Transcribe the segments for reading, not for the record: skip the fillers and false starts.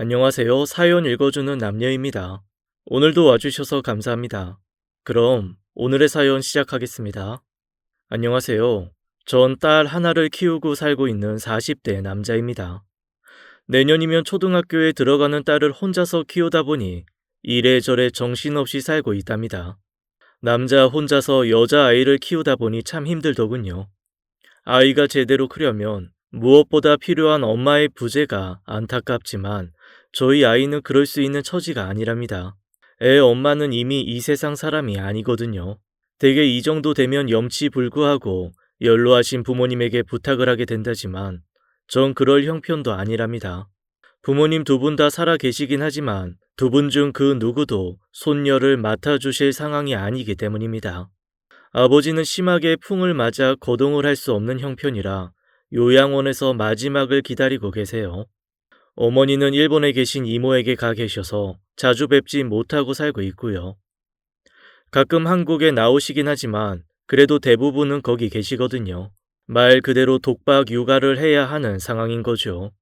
안녕하세요. 사연 읽어주는 남녀입니다. 오늘도 와주셔서 감사합니다. 그럼 오늘의 사연 시작하겠습니다. 안녕하세요. 전 딸 하나를 키우고 살고 있는 40대 남자입니다. 내년이면 초등학교에 들어가는 딸을 혼자서 키우다 보니 이래저래 정신없이 살고 있답니다. 남자 혼자서 여자아이를 키우다 보니 참 힘들더군요. 아이가 제대로 크려면 무엇보다 필요한 엄마의 부재가 안타깝지만 저희 아이는 그럴 수 있는 처지가 아니랍니다. 애 엄마는 이미 이 세상 사람이 아니거든요. 대개 이 정도 되면 염치불구하고 연로하신 부모님에게 부탁을 하게 된다지만 전 그럴 형편도 아니랍니다. 부모님 두 분 다 살아 계시긴 하지만 두 분 중 그 누구도 손녀를 맡아주실 상황이 아니기 때문입니다. 아버지는 심하게 풍을 맞아 거동을 할 수 없는 형편이라 요양원에서 마지막을 기다리고 계세요. 어머니는 일본에 계신 이모에게 가 계셔서 자주 뵙지 못하고 살고 있고요. 가끔 한국에 나오시긴 하지만 그래도 대부분은 거기 계시거든요. 말 그대로 독박 육아를 해야 하는 상황인 거죠.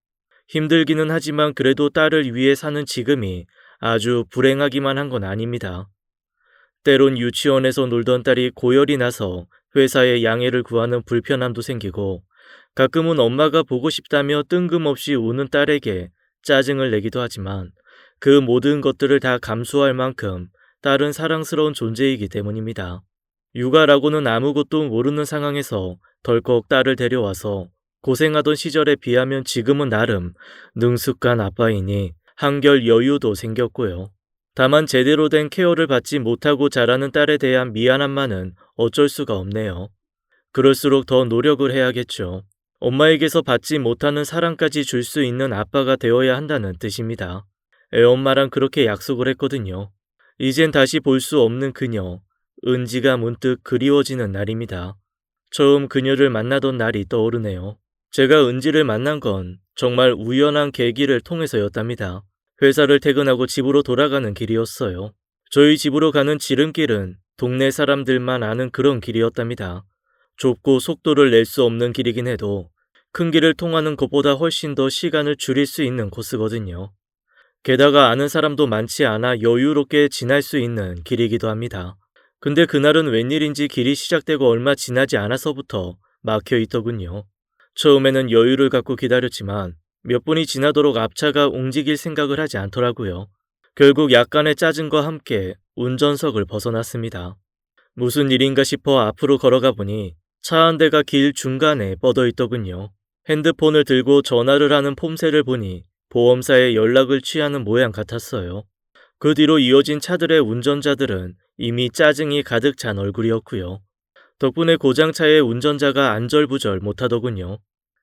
힘들기는 하지만 그래도 딸을 위해 사는 지금이 아주 불행하기만 한 건 아닙니다. 때론 유치원에서 놀던 딸이 고열이 나서 회사에 양해를 구하는 불편함도 생기고 가끔은 엄마가 보고 싶다며 뜬금없이 우는 딸에게 짜증을 내기도 하지만 그 모든 것들을 다 감수할 만큼 딸은 사랑스러운 존재이기 때문입니다. 육아라고는 아무것도 모르는 상황에서 덜컥 딸을 데려와서 고생하던 시절에 비하면 지금은 나름 능숙한 아빠이니 한결 여유도 생겼고요. 다만 제대로 된 케어를 받지 못하고 자라는 딸에 대한 미안함만은 어쩔 수가 없네요. 그럴수록 더 노력을 해야겠죠. 엄마에게서 받지 못하는 사랑까지 줄 수 있는 아빠가 되어야 한다는 뜻입니다. 애엄마랑 그렇게 약속을 했거든요. 이젠 다시 볼 수 없는 그녀, 은지가 문득 그리워지는 날입니다. 처음 그녀를 만나던 날이 떠오르네요. 제가 은지를 만난 건 정말 우연한 계기를 통해서였답니다. 회사를 퇴근하고 집으로 돌아가는 길이었어요. 저희 집으로 가는 지름길은 동네 사람들만 아는 그런 길이었답니다. 좁고 속도를 낼 수 없는 길이긴 해도 큰 길을 통하는 것보다 훨씬 더 시간을 줄일 수 있는 코스거든요. 게다가 아는 사람도 많지 않아 여유롭게 지날 수 있는 길이기도 합니다. 근데 그날은 웬일인지 길이 시작되고 얼마 지나지 않아서부터 막혀 있더군요. 처음에는 여유를 갖고 기다렸지만 몇 분이 지나도록 앞차가 움직일 생각을 하지 않더라고요. 결국 약간의 짜증과 함께 운전석을 벗어났습니다. 무슨 일인가 싶어 앞으로 걸어가 보니 차 한 대가 길 중간에 뻗어 있더군요. 핸드폰을 들고 전화를 하는 폼새를 보니 보험사에 연락을 취하는 모양 같았어요. 그 뒤로 이어진 차들의 운전자들은 이미 짜증이 가득 찬 얼굴이었고요. 덕분에 고장차의 운전자가 안절부절 못하더군요.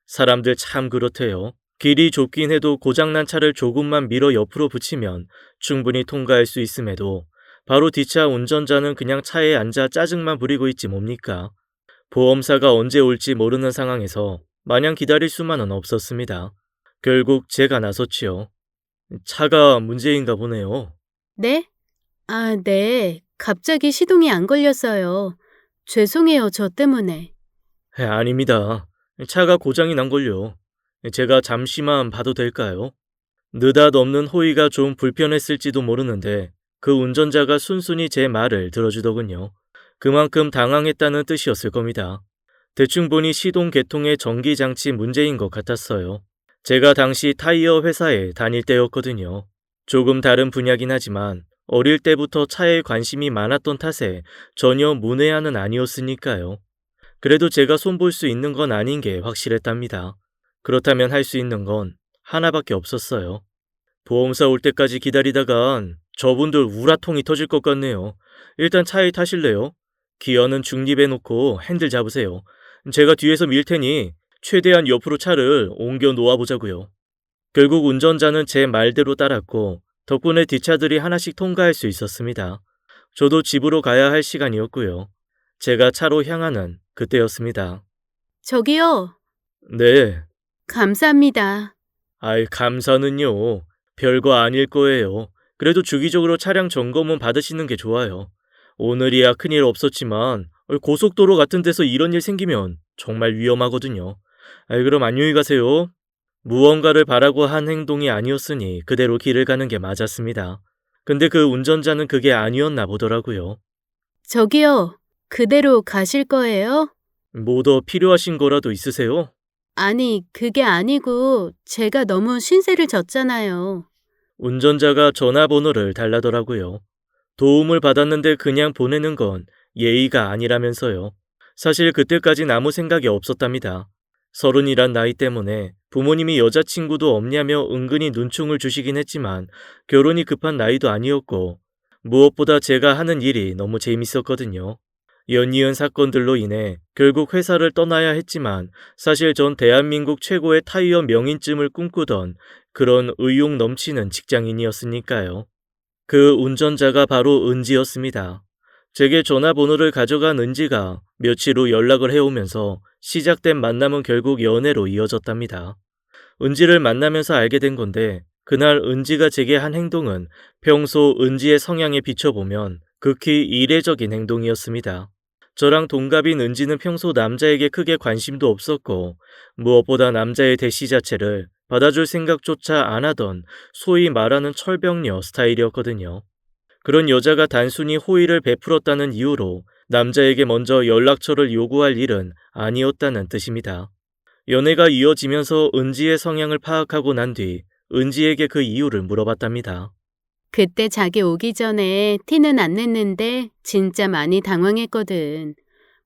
사람들 참 그렇대요. 길이 좁긴 해도 고장난 차를 조금만 밀어 옆으로 붙이면 충분히 통과할 수 있음에도 바로 뒷차 운전자는 그냥 차에 앉아 짜증만 부리고 있지 뭡니까? 보험사가 언제 올지 모르는 상황에서 마냥 기다릴 수만은 없었습니다. 결국 제가 나섰지요. 차가 문제인가 보네요. 네? 아, 네. 갑자기 시동이 안 걸렸어요. 죄송해요, 저 때문에. 아닙니다. 차가 고장이 난걸요. 제가 잠시만 봐도 될까요? 느닷없는 호의가 좀 불편했을지도 모르는데 그 운전자가 순순히 제 말을 들어주더군요. 그만큼 당황했다는 뜻이었을 겁니다. 대충 보니 시동 개통의 전기장치 문제인 것 같았어요. 제가 당시 타이어 회사에 다닐 때였거든요. 조금 다른 분야긴 하지만 어릴 때부터 차에 관심이 많았던 탓에 전혀 문외한은 아니었으니까요. 그래도 제가 손볼 수 있는 건 아닌 게 확실했답니다. 그렇다면 할 수 있는 건 하나밖에 없었어요. 보험사 올 때까지 기다리다간 저분들 우라통이 터질 것 같네요. 일단 차에 타실래요? 기어는 중립에 놓고 핸들 잡으세요. 제가 뒤에서 밀 테니 최대한 옆으로 차를 옮겨 놓아보자고요. 결국 운전자는 제 말대로 따랐고 덕분에 뒷차들이 하나씩 통과할 수 있었습니다. 저도 집으로 가야 할 시간이었고요. 제가 차로 향하는 그때였습니다. 저기요. 네, 감사합니다. 아이 감사는요. 별거 아닐 거예요. 그래도 주기적으로 차량 점검은 받으시는 게 좋아요. 오늘이야 큰일 없었지만 고속도로 같은 데서 이런 일 생기면 정말 위험하거든요. 아이 그럼 안녕히 가세요. 무언가를 바라고 한 행동이 아니었으니 그대로 길을 가는 게 맞았습니다. 근데 그 운전자는 그게 아니었나 보더라고요. 저기요, 그대로 가실 거예요? 뭐 더 필요하신 거라도 있으세요? 아니, 그게 아니고 제가 너무 신세를 졌잖아요. 운전자가 전화번호를 달라더라고요. 도움을 받았는데 그냥 보내는 건 예의가 아니라면서요. 사실 그때까진 아무 생각이 없었답니다. 30이란 나이 때문에 부모님이 여자친구도 없냐며 은근히 눈총을 주시긴 했지만 결혼이 급한 나이도 아니었고 무엇보다 제가 하는 일이 너무 재밌었거든요. 연이은 사건들로 인해 결국 회사를 떠나야 했지만 사실 전 대한민국 최고의 타이어 명인쯤을 꿈꾸던 그런 의욕 넘치는 직장인이었으니까요. 그 운전자가 바로 은지였습니다. 제게 전화번호를 가져간 은지가 며칠 후 연락을 해오면서 시작된 만남은 결국 연애로 이어졌답니다. 은지를 만나면서 알게 된 건데 그날 은지가 제게 한 행동은 평소 은지의 성향에 비춰보면 극히 이례적인 행동이었습니다. 저랑 동갑인 은지는 평소 남자에게 크게 관심도 없었고 무엇보다 남자의 대시 자체를 받아줄 생각조차 안 하던 소위 말하는 철벽녀 스타일이었거든요. 그런 여자가 단순히 호의를 베풀었다는 이유로 남자에게 먼저 연락처를 요구할 일은 아니었다는 뜻입니다. 연애가 이어지면서 은지의 성향을 파악하고 난 뒤 은지에게 그 이유를 물어봤답니다. 그때 자기 오기 전에 티는 안 냈는데 진짜 많이 당황했거든.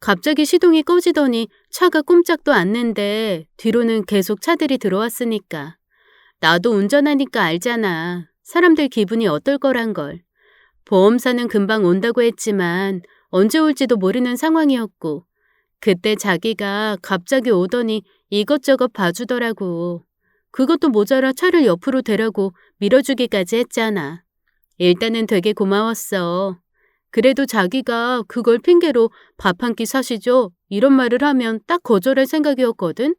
갑자기 시동이 꺼지더니 차가 꼼짝도 않는데 뒤로는 계속 차들이 들어왔으니까. 나도 운전하니까 알잖아. 사람들 기분이 어떨 거란 걸. 보험사는 금방 온다고 했지만 언제 올지도 모르는 상황이었고 그때 자기가 갑자기 오더니 이것저것 봐주더라고. 그것도 모자라 차를 옆으로 대라고 밀어주기까지 했잖아. 일단은 되게 고마웠어. 그래도 자기가 그걸 핑계로 밥 한 끼 사시죠? 이런 말을 하면 딱 거절할 생각이었거든?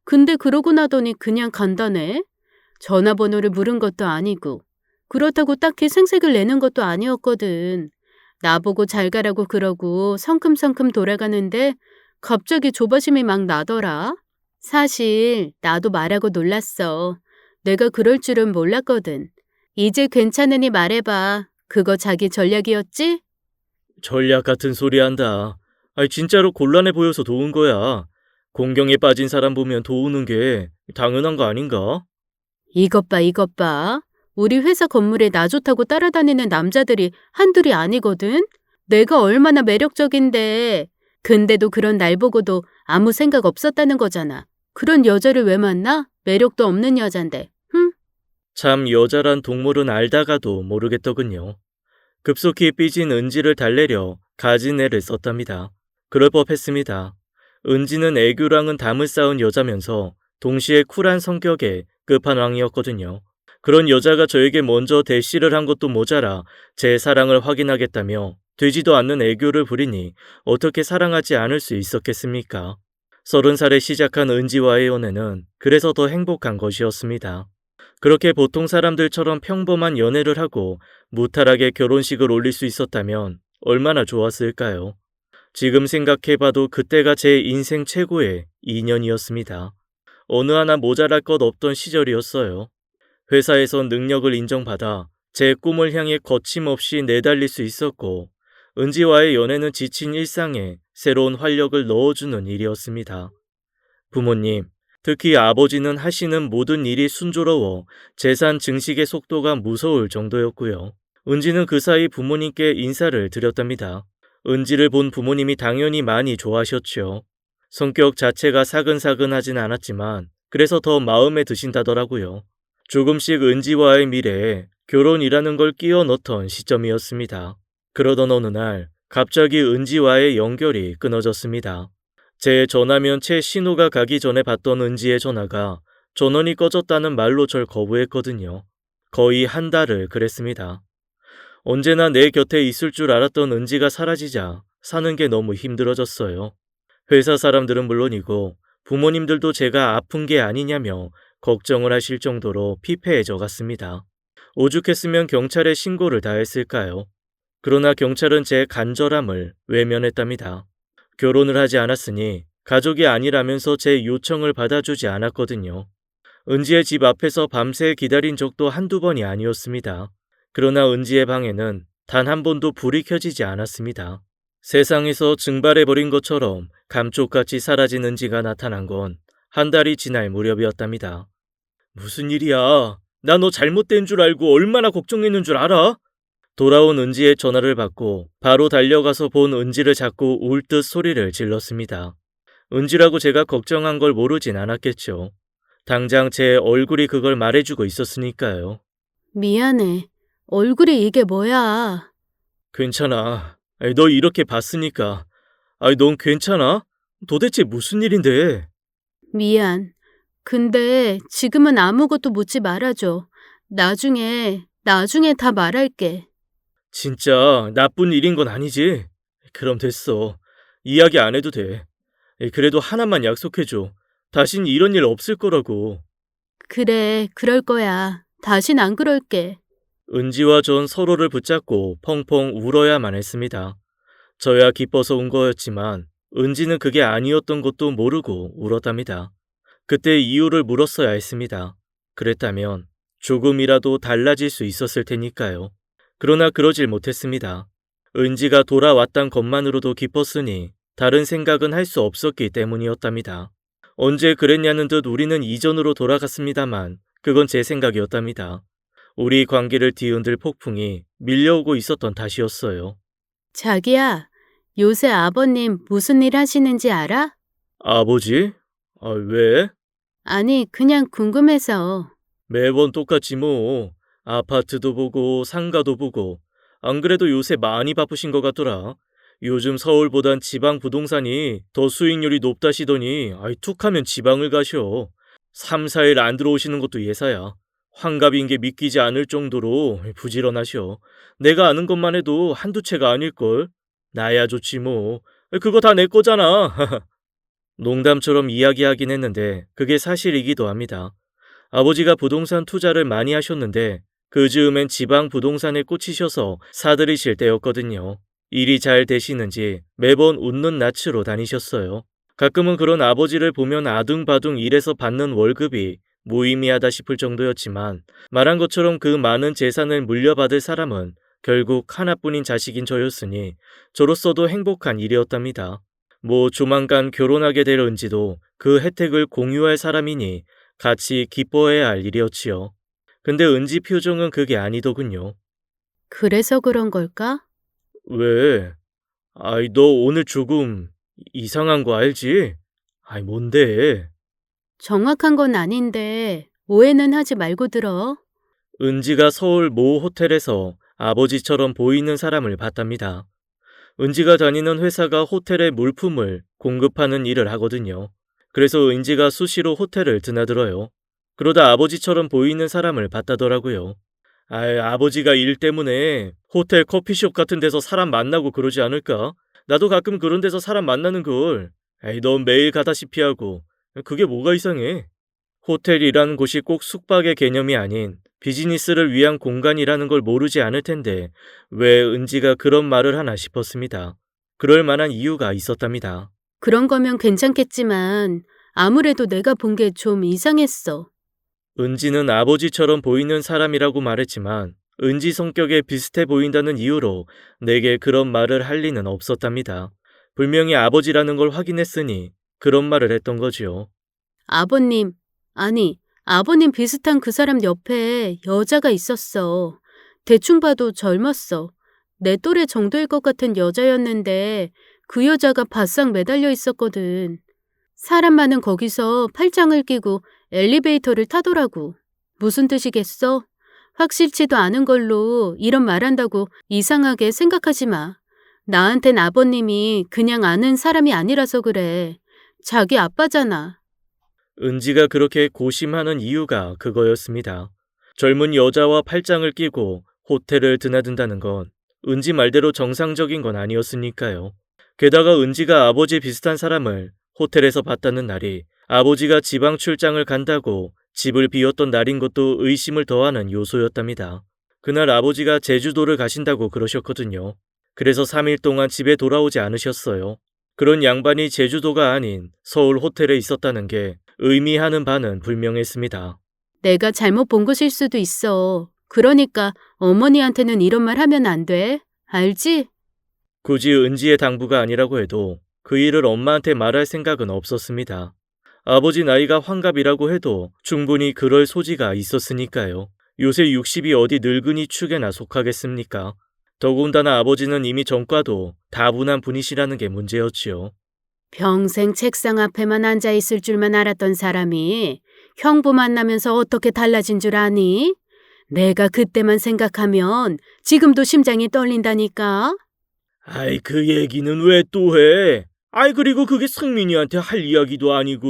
근데 그러고 나더니 그냥 간다네. 전화번호를 물은 것도 아니고 그렇다고 딱히 생색을 내는 것도 아니었거든. 나보고 잘 가라고 그러고 성큼성큼 돌아가는데 갑자기 조바심이 막 나더라. 사실 나도 말하고 놀랐어. 내가 그럴 줄은 몰랐거든. 이제 괜찮으니 말해봐. 그거 자기 전략이었지? 전략 같은 소리 한다. 아니 진짜로 곤란해 보여서 도운 거야. 공경에 빠진 사람 보면 도우는 게 당연한 거 아닌가? 이것 봐, 이것 봐. 우리 회사 건물에 나 좋다고 따라다니는 남자들이 한둘이 아니거든? 내가 얼마나 매력적인데. 근데도 그런 날 보고도 아무 생각 없었다는 거잖아. 그런 여자를 왜 만나? 매력도 없는 여잔데. 흠? 참 여자란 동물은 알다가도 모르겠더군요. 급속히 삐진 은지를 달래려 가진 애를 썼답니다. 그럴 법했습니다. 은지는 애교랑은 담을 쌓은 여자면서 동시에 쿨한 성격의 끝판왕이었거든요. 그런 여자가 저에게 먼저 대시를 한 것도 모자라 제 사랑을 확인하겠다며 되지도 않는 애교를 부리니 어떻게 사랑하지 않을 수 있었겠습니까? 30살에 시작한 은지와의 연애는 그래서 더 행복한 것이었습니다. 그렇게 보통 사람들처럼 평범한 연애를 하고 무탈하게 결혼식을 올릴 수 있었다면 얼마나 좋았을까요? 지금 생각해봐도 그때가 제 인생 최고의 인연이었습니다. 어느 하나 모자랄 것 없던 시절이었어요. 회사에서 능력을 인정받아 제 꿈을 향해 거침없이 내달릴 수 있었고 은지와의 연애는 지친 일상에 새로운 활력을 넣어주는 일이었습니다. 부모님, 특히 아버지는 하시는 모든 일이 순조로워 재산 증식의 속도가 무서울 정도였고요. 은지는 그 사이 부모님께 인사를 드렸답니다. 은지를 본 부모님이 당연히 많이 좋아하셨죠. 성격 자체가 사근사근하진 않았지만 그래서 더 마음에 드신다더라고요. 조금씩 은지와의 미래에 결혼이라는 걸 끼워 넣던 시점이었습니다. 그러던 어느 날 갑자기 은지와의 연결이 끊어졌습니다. 제 전화면 채 신호가 가기 전에 받던 은지의 전화가 전원이 꺼졌다는 말로 절 거부했거든요. 거의 한 달을 그랬습니다. 언제나 내 곁에 있을 줄 알았던 은지가 사라지자 사는 게 너무 힘들어졌어요. 회사 사람들은 물론이고 부모님들도 제가 아픈 게 아니냐며 걱정을 하실 정도로 피폐해져 갔습니다. 오죽했으면 경찰에 신고를 다 했을까요? 그러나 경찰은 제 간절함을 외면했답니다. 결혼을 하지 않았으니 가족이 아니라면서 제 요청을 받아주지 않았거든요. 은지의 집 앞에서 밤새 기다린 적도 한두 번이 아니었습니다. 그러나 은지의 방에는 단 한 번도 불이 켜지지 않았습니다. 세상에서 증발해버린 것처럼 감쪽같이 사라진 은지가 나타난 건 한 달이 지날 무렵이었답니다. 무슨 일이야? 나 너 잘못된 줄 알고 얼마나 걱정했는 줄 알아? 돌아온 은지의 전화를 받고 바로 달려가서 본 은지를 잡고 울 듯 소리를 질렀습니다. 은지라고 제가 걱정한 걸 모르진 않았겠죠. 당장 제 얼굴이 그걸 말해주고 있었으니까요. 미안해. 얼굴이 이게 뭐야? 괜찮아. 너 이렇게 봤으니까. 넌 괜찮아? 도대체 무슨 일인데? 미안. 근데 지금은 아무것도 묻지 말아줘. 나중에 다 말할게. 진짜 나쁜 일인 건 아니지? 그럼 됐어. 이야기 안 해도 돼. 그래도 하나만 약속해줘. 다신 이런 일 없을 거라고. 그래, 그럴 거야. 다신 안 그럴게. 은지와 전 서로를 붙잡고 펑펑 울어야만 했습니다. 저야 기뻐서 운 거였지만 은지는 그게 아니었던 것도 모르고 울었답니다. 그때 이유를 물었어야 했습니다. 그랬다면 조금이라도 달라질 수 있었을 테니까요. 그러나 그러질 못했습니다. 은지가 돌아왔단 것만으로도 기뻤으니 다른 생각은 할 수 없었기 때문이었답니다. 언제 그랬냐는 듯 우리는 이전으로 돌아갔습니다만 그건 제 생각이었답니다. 우리 관계를 뒤흔들 폭풍이 밀려오고 있었던 탓이었어요. 자기야, 요새 아버님 무슨 일 하시는지 알아? 아버지? 왜? 아니, 그냥 궁금해서. 매번 똑같지 뭐. 아파트도 보고 상가도 보고. 안 그래도 요새 많이 바쁘신 것 같더라. 요즘 서울보단 지방 부동산이 더 수익률이 높다시더니 툭하면 지방을 가셔. 3, 4일 안 들어오시는 것도 예사야. 환갑인 게 믿기지 않을 정도로 부지런하셔. 내가 아는 것만 해도 한두 채가 아닐걸. 나야 좋지 뭐. 그거 다 내 거잖아. 농담처럼 이야기하긴 했는데 그게 사실이기도 합니다. 아버지가 부동산 투자를 많이 하셨는데 그 즈음엔 지방 부동산에 꽂히셔서 사들이실 때였거든요. 일이 잘 되시는지 매번 웃는 낯으로 다니셨어요. 가끔은 그런 아버지를 보면 아둥바둥 일해서 받는 월급이 무의미하다 싶을 정도였지만 말한 것처럼 그 많은 재산을 물려받을 사람은 결국 하나뿐인 자식인 저였으니 저로서도 행복한 일이었답니다. 뭐 조만간 결혼하게 될 은지도 그 혜택을 공유할 사람이니 같이 기뻐해야 할 일이었지요. 근데 은지 표정은 그게 아니더군요. 그래서 그런 걸까? 왜? 너 오늘 조금 이상한 거 알지? 뭔데? 정확한 건 아닌데 오해는 하지 말고 들어. 은지가 서울 모 호텔에서 아버지처럼 보이는 사람을 봤답니다. 은지가 다니는 회사가 호텔에 물품을 공급하는 일을 하거든요. 그래서 은지가 수시로 호텔을 드나들어요. 그러다 아버지처럼 보이는 사람을 봤다더라고요. 아버지가 일 때문에 호텔 커피숍 같은 데서 사람 만나고 그러지 않을까? 나도 가끔 그런 데서 사람 만나는 걸. 넌 매일 가다시피 하고. 그게 뭐가 이상해? 호텔이라는 곳이 꼭 숙박의 개념이 아닌 비즈니스를 위한 공간이라는 걸 모르지 않을 텐데 왜 은지가 그런 말을 하나 싶었습니다. 그럴 만한 이유가 있었답니다. 그런 거면 괜찮겠지만 아무래도 내가 본 게 좀 이상했어. 은지는 아버지처럼 보이는 사람이라고 말했지만 은지 성격에 비슷해 보인다는 이유로 내게 그런 말을 할 리는 없었답니다. 분명히 아버지라는 걸 확인했으니 그런 말을 했던 거지요. 아버님 비슷한 그 사람 옆에 여자가 있었어. 대충 봐도 젊었어. 내 또래 정도일 것 같은 여자였는데 그 여자가 바싹 매달려 있었거든. 사람 많은 거기서 팔짱을 끼고 엘리베이터를 타더라고. 무슨 뜻이겠어? 확실치도 않은 걸로 이런 말한다고 이상하게 생각하지 마. 나한텐 아버님이 그냥 아는 사람이 아니라서 그래. 자기 아빠잖아. 은지가 그렇게 고심하는 이유가 그거였습니다. 젊은 여자와 팔짱을 끼고 호텔을 드나든다는 건 은지 말대로 정상적인 건 아니었으니까요. 게다가 은지가 아버지 비슷한 사람을 호텔에서 봤다는 날이 아버지가 지방 출장을 간다고 집을 비웠던 날인 것도 의심을 더하는 요소였답니다. 그날 아버지가 제주도를 가신다고 그러셨거든요. 그래서 3일 동안 집에 돌아오지 않으셨어요. 그런 양반이 제주도가 아닌 서울 호텔에 있었다는 게 의미하는 바는 분명했습니다. 내가 잘못 본 것일 수도 있어. 그러니까 어머니한테는 이런 말 하면 안 돼. 알지? 굳이 은지의 당부가 아니라고 해도 그 일을 엄마한테 말할 생각은 없었습니다. 아버지 나이가 환갑이라고 해도 충분히 그럴 소지가 있었으니까요. 요새 60이 어디 늙은이 축에나 속하겠습니까? 더군다나 아버지는 이미 전과도 다분한 분이시라는 게 문제였지요. 평생 책상 앞에만 앉아 있을 줄만 알았던 사람이 형부 만나면서 어떻게 달라진 줄 아니? 내가 그때만 생각하면 지금도 심장이 떨린다니까. 아이, 그 얘기는 왜 또 해? 아이, 그리고 그게 승민이한테 할 이야기도 아니고.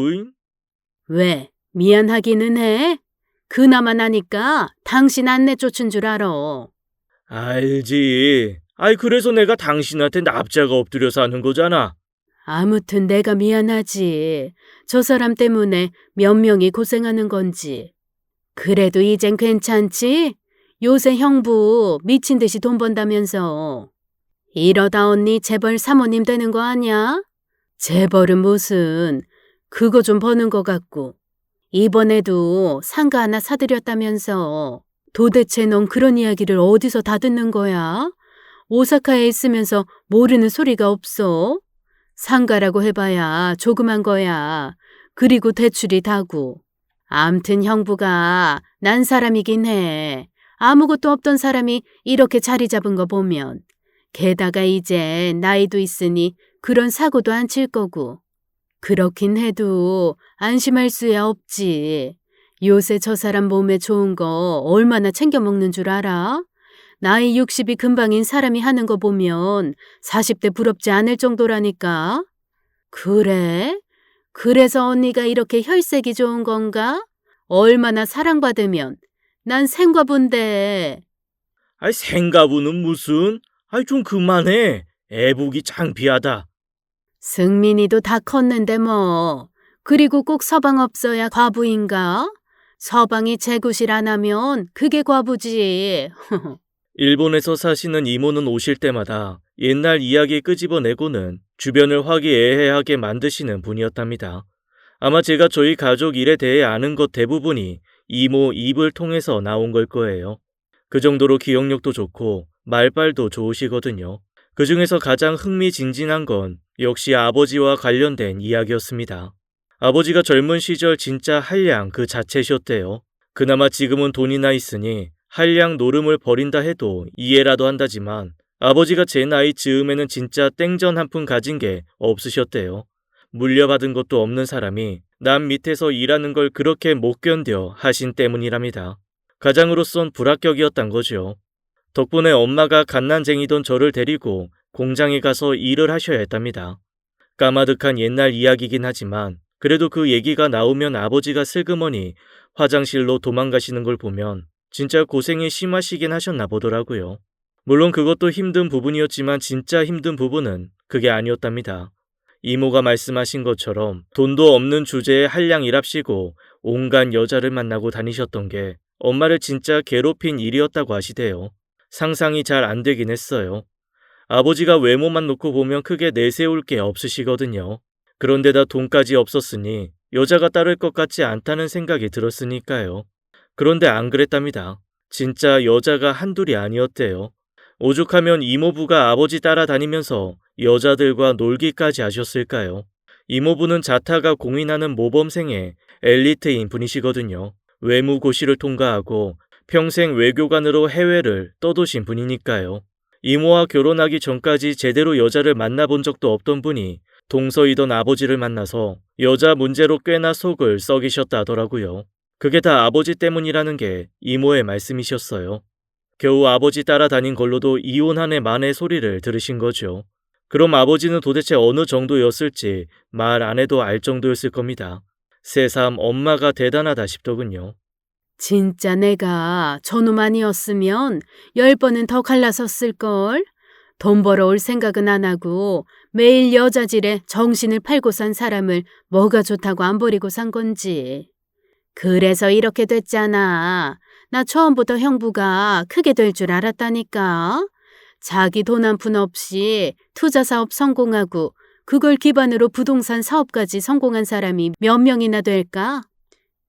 왜? 미안하기는 해? 그나마 나니까 당신 안 내쫓은 줄 알아. 알지. 아이, 그래서 내가 당신한테 납작 엎드려서 하는 거잖아. 아무튼 내가 미안하지. 저 사람 때문에 몇 명이 고생하는 건지. 그래도 이젠 괜찮지? 요새 형부 미친 듯이 돈 번다면서. 이러다 언니 재벌 사모님 되는 거 아니야? 재벌은 무슨, 그거 좀 버는 거 같고. 이번에도 상가 하나 사들였다면서. 도대체 넌 그런 이야기를 어디서 다 듣는 거야? 오사카에 있으면서 모르는 소리가 없어? 상가라고 해봐야 조그만 거야. 그리고 대출이 다고. 암튼 형부가 난 사람이긴 해. 아무것도 없던 사람이 이렇게 자리 잡은 거 보면. 게다가 이제 나이도 있으니 그런 사고도 안 칠 거고. 그렇긴 해도 안심할 수야 없지. 요새 저 사람 몸에 좋은 거 얼마나 챙겨 먹는 줄 알아? 나이 60이 금방인 사람이 하는 거 보면 40대 부럽지 않을 정도라니까. 그래? 그래서 언니가 이렇게 혈색이 좋은 건가? 얼마나 사랑받으면. 난 생과부인데. 아이, 생가부는 무슨? 아이, 좀 그만해. 애복이 창피하다. 승민이도 다 컸는데 뭐. 그리고 꼭 서방 없어야 과부인가? 서방이 재구실 안 하면 그게 과부지. 일본에서 사시는 이모는 오실 때마다 옛날 이야기 끄집어내고는 주변을 화기애애하게 만드시는 분이었답니다. 아마 제가 저희 가족 일에 대해 아는 것 대부분이 이모 입을 통해서 나온 걸 거예요. 그 정도로 기억력도 좋고 말빨도 좋으시거든요. 그 중에서 가장 흥미진진한 건 역시 아버지와 관련된 이야기였습니다. 아버지가 젊은 시절 진짜 한량 그 자체셨대요. 그나마 지금은 돈이나 있으니 한량 노름을 버린다 해도 이해라도 한다지만 아버지가 제 나이 즈음에는 진짜 땡전 한 푼 가진 게 없으셨대요. 물려받은 것도 없는 사람이 남 밑에서 일하는 걸 그렇게 못 견뎌 하신 때문이랍니다. 가장으로선 불합격이었단 거죠. 덕분에 엄마가 갓난쟁이던 저를 데리고 공장에 가서 일을 하셔야 했답니다. 까마득한 옛날 이야기긴 하지만 그래도 그 얘기가 나오면 아버지가 슬그머니 화장실로 도망가시는 걸 보면 진짜 고생이 심하시긴 하셨나 보더라고요. 물론 그것도 힘든 부분이었지만 진짜 힘든 부분은 그게 아니었답니다. 이모가 말씀하신 것처럼 돈도 없는 주제에 한량 일합시고 온갖 여자를 만나고 다니셨던 게 엄마를 진짜 괴롭힌 일이었다고 하시대요. 상상이 잘 안 되긴 했어요. 아버지가 외모만 놓고 보면 크게 내세울 게 없으시거든요. 그런데다 돈까지 없었으니 여자가 따를 것 같지 않다는 생각이 들었으니까요. 그런데 안 그랬답니다. 진짜 여자가 한둘이 아니었대요. 오죽하면 이모부가 아버지 따라다니면서 여자들과 놀기까지 하셨을까요? 이모부는 자타가 공인하는 모범생의 엘리트인 분이시거든요. 외무고시를 통과하고 평생 외교관으로 해외를 떠도신 분이니까요. 이모와 결혼하기 전까지 제대로 여자를 만나본 적도 없던 분이 동서이던 아버지를 만나서 여자 문제로 꽤나 속을 썩이셨다 하더라고요. 그게 다 아버지 때문이라는 게 이모의 말씀이셨어요. 겨우 아버지 따라다닌 걸로도 이혼한 애 만의 소리를 들으신 거죠. 그럼 아버지는 도대체 어느 정도였을지 말 안 해도 알 정도였을 겁니다. 새삼 엄마가 대단하다 싶더군요. 진짜 내가 저놈 아니었으면 10번은 더 갈라섰을걸. 돈 벌어올 생각은 안 하고 매일 여자질에 정신을 팔고 산 사람을 뭐가 좋다고 안 버리고 산 건지. 그래서 이렇게 됐잖아. 나 처음부터 형부가 크게 될 줄 알았다니까. 자기 돈 한 푼 없이 투자 사업 성공하고 그걸 기반으로 부동산 사업까지 성공한 사람이 몇 명이나 될까?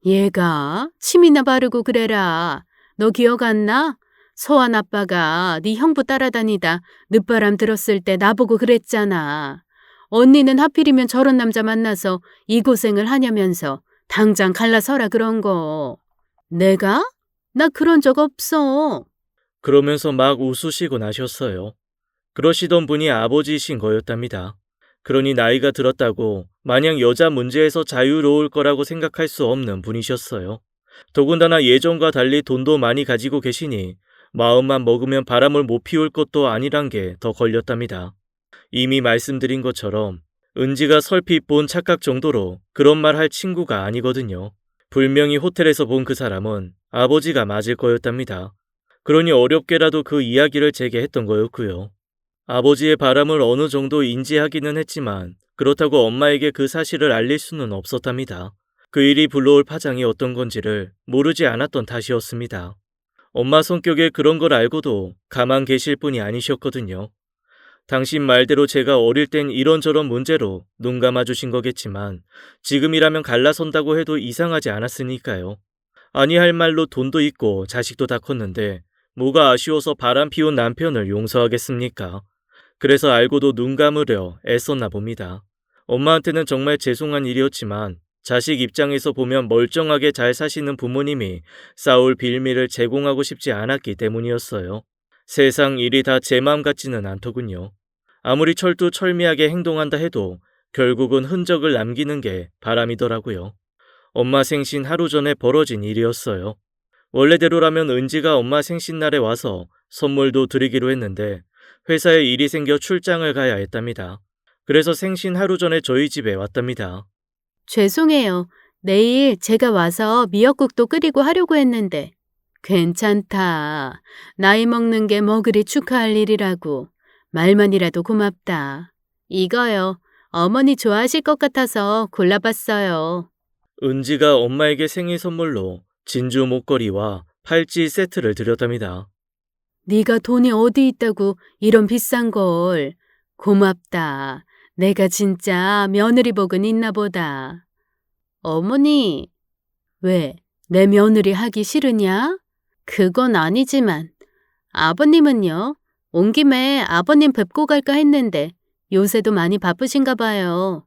얘가 침이나 바르고 그래라. 너 기억 안 나? 소환 아빠가 네 형부 따라다니다 늦바람 들었을 때 나보고 그랬잖아. 언니는 하필이면 저런 남자 만나서 이 고생을 하냐면서 당장 갈라서라 그런 거. 내가? 나 그런 적 없어. 그러면서 막 웃으시고 나셨어요. 그러시던 분이 아버지이신 거였답니다. 그러니 나이가 들었다고 마냥 여자 문제에서 자유로울 거라고 생각할 수 없는 분이셨어요. 더군다나 예전과 달리 돈도 많이 가지고 계시니 마음만 먹으면 바람을 못 피울 것도 아니란 게 더 걸렸답니다. 이미 말씀드린 것처럼 은지가 설핏 본 착각 정도로 그런 말 할 친구가 아니거든요. 분명히 호텔에서 본 그 사람은 아버지가 맞을 거였답니다. 그러니 어렵게라도 그 이야기를 제게 했던 거였고요. 아버지의 바람을 어느 정도 인지하기는 했지만 그렇다고 엄마에게 그 사실을 알릴 수는 없었답니다. 그 일이 불러올 파장이 어떤 건지를 모르지 않았던 탓이었습니다. 엄마 성격에 그런 걸 알고도 가만 계실 분이 아니셨거든요. 당신 말대로 제가 어릴 땐 이런저런 문제로 눈 감아주신 거겠지만 지금이라면 갈라선다고 해도 이상하지 않았으니까요. 아니 할 말로 돈도 있고 자식도 다 컸는데 뭐가 아쉬워서 바람 피운 남편을 용서하겠습니까? 그래서 알고도 눈 감으려 애썼나 봅니다. 엄마한테는 정말 죄송한 일이었지만 자식 입장에서 보면 멀쩡하게 잘 사시는 부모님이 싸울 빌미를 제공하고 싶지 않았기 때문이었어요. 세상 일이 다 제 마음 같지는 않더군요. 아무리 철두철미하게 행동한다 해도 결국은 흔적을 남기는 게 바람이더라고요. 엄마 생신 하루 전에 벌어진 일이었어요. 원래대로라면 은지가 엄마 생신날에 와서 선물도 드리기로 했는데 회사에 일이 생겨 출장을 가야 했답니다. 그래서 생신 하루 전에 저희 집에 왔답니다. 죄송해요. 내일 제가 와서 미역국도 끓이고 하려고 했는데. 괜찮다. 나이 먹는 게 뭐 그리 축하할 일이라고. 말만이라도 고맙다. 이거요. 어머니 좋아하실 것 같아서 골라봤어요. 은지가 엄마에게 생일 선물로 진주 목걸이와 팔찌 세트를 드렸답니다. 네가 돈이 어디 있다고 이런 비싼 걸. 고맙다. 내가 진짜 며느리 복은 있나 보다. 어머니, 왜 내 며느리 하기 싫으냐? 그건 아니지만 아버님은요? 온 김에 아버님 뵙고 갈까 했는데 요새도 많이 바쁘신가 봐요.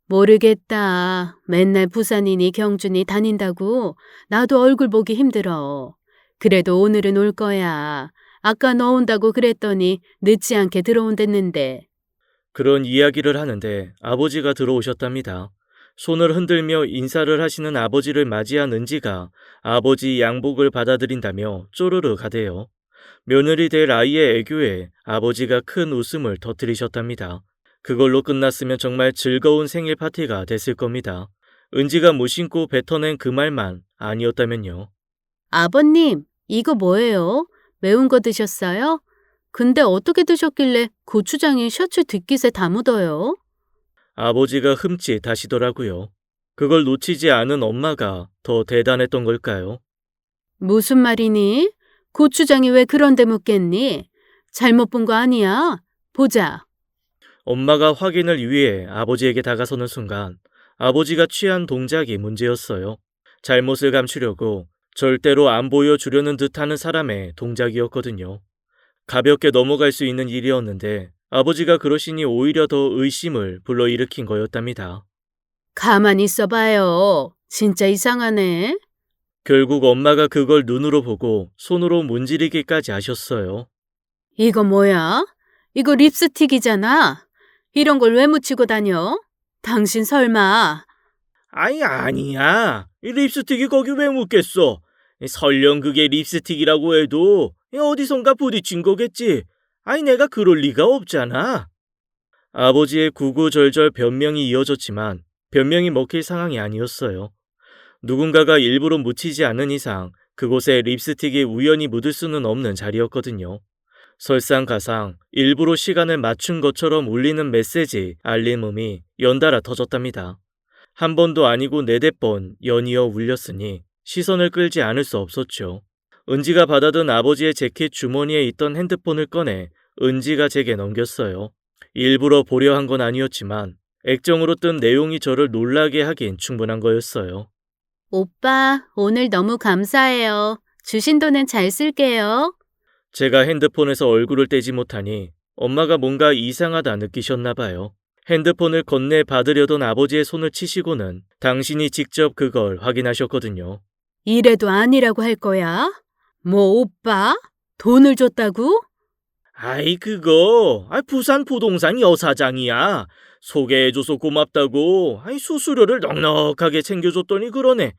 모르겠다. 맨날 부산이니 경주니 다닌다고 나도 얼굴 보기 힘들어. 그래도 오늘은 올 거야. 아까 너 온다고 그랬더니 늦지 않게 들어온댔는데. 그런 이야기를 하는데 아버지가 들어오셨답니다. 손을 흔들며 인사를 하시는 아버지를 맞이한 은지가 아버지 양복을 받아들인다며 쪼르르 가대요. 며느리 될 아이의 애교에 아버지가 큰 웃음을 터뜨리셨답니다. 그걸로 끝났으면 정말 즐거운 생일 파티가 됐을 겁니다. 은지가 무심코 뱉어낸 그 말만 아니었다면요. 아버님, 이거 뭐예요? 매운 거 드셨어요? 근데 어떻게 드셨길래 고추장이 셔츠 뒷깃에 다 묻어요? 아버지가 흠칫 하시더라고요. 그걸 놓치지 않은 엄마가 더 대단했던 걸까요? 무슨 말이니? 고추장이 왜 그런 데 묻겠니? 잘못 본 거 아니야? 보자. 엄마가 확인을 위해 아버지에게 다가서는 순간 아버지가 취한 동작이 문제였어요. 잘못을 감추려고 절대로 안 보여주려는 듯하는 사람의 동작이었거든요. 가볍게 넘어갈 수 있는 일이었는데 아버지가 그러시니 오히려 더 의심을 불러일으킨 거였답니다. 가만히 있어봐요. 진짜 이상하네. 결국 엄마가 그걸 눈으로 보고 손으로 문지르기까지 하셨어요. 이거 뭐야? 이거 립스틱이잖아. 이런 걸 왜 묻히고 다녀? 당신 설마. 아니야. 이 립스틱이 거기 왜 묻겠어? 설령 그게 립스틱이라고 해도 어디선가 부딪힌 거겠지. 내가 그럴 리가 없잖아. 아버지의 구구절절 변명이 이어졌지만 변명이 먹힐 상황이 아니었어요. 누군가가 일부러 묻히지 않는 이상 그곳에 립스틱이 우연히 묻을 수는 없는 자리였거든요. 설상가상 일부러 시간을 맞춘 것처럼 울리는 메시지, 알림음이 연달아 터졌답니다. 한 번도 아니고 네댓 번 연이어 울렸으니 시선을 끌지 않을 수 없었죠. 은지가 받아든 아버지의 재킷 주머니에 있던 핸드폰을 꺼내 은지가 제게 넘겼어요. 일부러 보려 한 건 아니었지만 액정으로 뜬 내용이 저를 놀라게 하긴 충분한 거였어요. 오빠, 오늘 너무 감사해요. 주신 돈은 잘 쓸게요. 제가 핸드폰에서 얼굴을 떼지 못하니 엄마가 뭔가 이상하다 느끼셨나 봐요. 핸드폰을 건네 받으려던 아버지의 손을 치시고는 당신이 직접 그걸 확인하셨거든요. 이래도 아니라고 할 거야? 뭐 오빠? 돈을 줬다고? 아이 그거 부산 부동산 여사장이야. 소개해줘서 고맙다고 수수료를 넉넉하게 챙겨줬더니 그러네.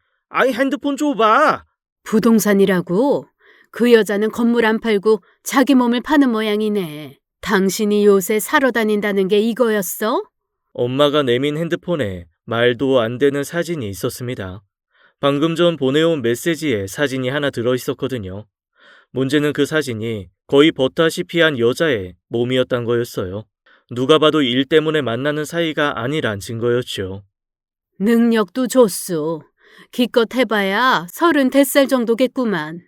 핸드폰 줘봐. 부동산이라고? 그 여자는 건물 안 팔고 자기 몸을 파는 모양이네. 당신이 요새 사러 다닌다는 게 이거였어? 엄마가 내민 핸드폰에 말도 안 되는 사진이 있었습니다. 방금 전 보내온 메시지에 사진이 하나 들어있었거든요. 문제는 그 사진이 거의 버타시피 한 여자의 몸이었단 거였어요. 누가 봐도 일 때문에 만나는 사이가 아니란 증거였죠. 능력도 좋소. 기껏 해봐야 35살 정도겠구만.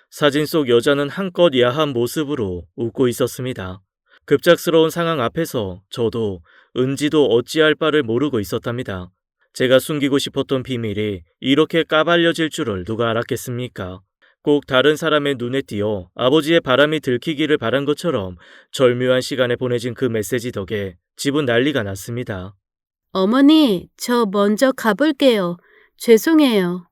사진 속 여자는 한껏 야한 모습으로 웃고 있었습니다. 급작스러운 상황 앞에서 저도 은지도 어찌할 바를 모르고 있었답니다. 제가 숨기고 싶었던 비밀이 이렇게 까발려질 줄을 누가 알았겠습니까? 꼭 다른 사람의 눈에 띄어 아버지의 바람이 들키기를 바란 것처럼 절묘한 시간에 보내진 그 메시지 덕에 집은 난리가 났습니다. 어머니, 저 먼저 가볼게요. 죄송해요.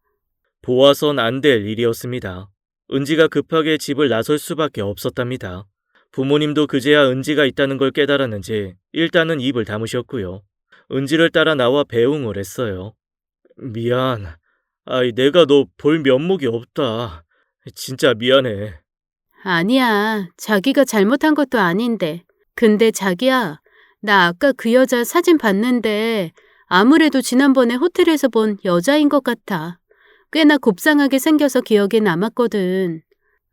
보아선 안 될 일이었습니다. 은지가 급하게 집을 나설 수밖에 없었답니다. 부모님도 그제야 은지가 있다는 걸 깨달았는지 일단은 입을 다무셨고요. 은지를 따라 나와 배웅을 했어요. 미안. 내가 너 볼 면목이 없다. 진짜 미안해. 아니야. 자기가 잘못한 것도 아닌데. 근데 자기야, 나 아까 그 여자 사진 봤는데 아무래도 지난번에 호텔에서 본 여자인 것 같아. 꽤나 곱상하게 생겨서 기억에 남았거든.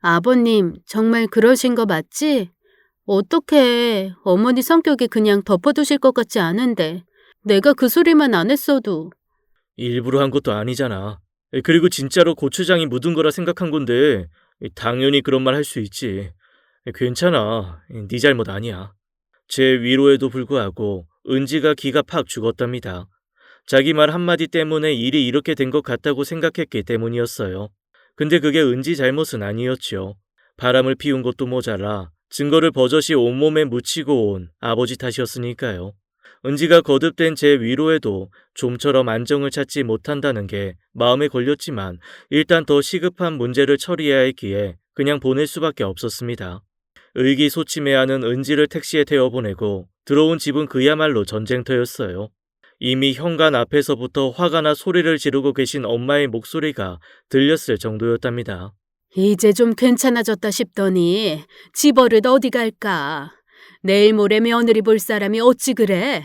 아버님, 정말 그러신 거 맞지? 어떡해. 어머니 성격이 그냥 덮어두실 것 같지 않은데. 내가 그 소리만 안 했어도. 일부러 한 것도 아니잖아. 그리고 진짜로 고추장이 묻은 거라 생각한 건데 당연히 그런 말 할 수 있지. 괜찮아. 네 잘못 아니야. 제 위로에도 불구하고 은지가 기가 팍 죽었답니다. 자기 말 한마디 때문에 일이 이렇게 된 것 같다고 생각했기 때문이었어요. 근데 그게 은지 잘못은 아니었죠. 바람을 피운 것도 모자라 증거를 버젓이 온몸에 묻히고 온 아버지 탓이었으니까요. 은지가 거듭된 제 위로에도 좀처럼 안정을 찾지 못한다는 게 마음에 걸렸지만 일단 더 시급한 문제를 처리해야 했기에 그냥 보낼 수밖에 없었습니다. 의기소침해하는 은지를 택시에 태워보내고 들어온 집은 그야말로 전쟁터였어요. 이미 현관 앞에서부터 화가 나 소리를 지르고 계신 엄마의 목소리가 들렸을 정도였답니다. 이제 좀 괜찮아졌다 싶더니 집버릇 어디 갈까? 내일 모레 며느리 볼 사람이 어찌 그래?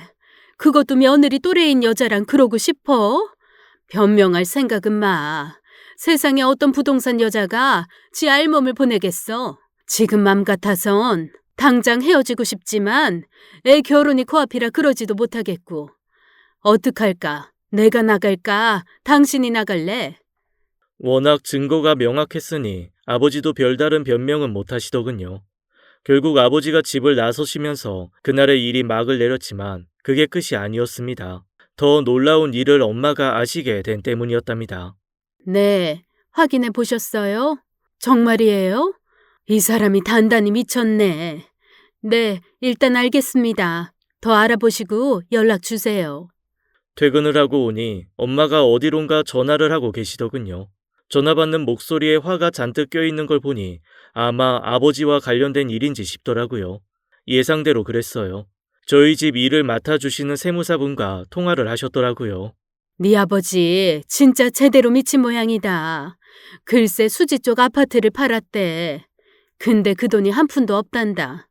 그것도 며느리 또래인 여자랑 그러고 싶어? 변명할 생각은 마. 세상에 어떤 부동산 여자가 지 알몸을 보내겠어. 지금 맘 같아선 당장 헤어지고 싶지만 애 결혼이 코앞이라 그러지도 못하겠고. 어떡할까? 내가 나갈까? 당신이 나갈래? 워낙 증거가 명확했으니 아버지도 별다른 변명은 못하시더군요. 결국 아버지가 집을 나서시면서 그날의 일이 막을 내렸지만 그게 끝이 아니었습니다. 더 놀라운 일을 엄마가 아시게 된 때문이었답니다. 네, 확인해 보셨어요? 정말이에요? 이 사람이 단단히 미쳤네. 네, 일단 알겠습니다. 더 알아보시고 연락 주세요. 퇴근을 하고 오니 엄마가 어디론가 전화를 하고 계시더군요. 전화 받는 목소리에 화가 잔뜩 껴있는 걸 보니 아마 아버지와 관련된 일인지 싶더라고요. 예상대로 그랬어요. 저희 집 일을 맡아주시는 세무사분과 통화를 하셨더라고요. 네 아버지 진짜 제대로 미친 모양이다. 글쎄 수지 쪽 아파트를 팔았대. 근데 그 돈이 한 푼도 없단다.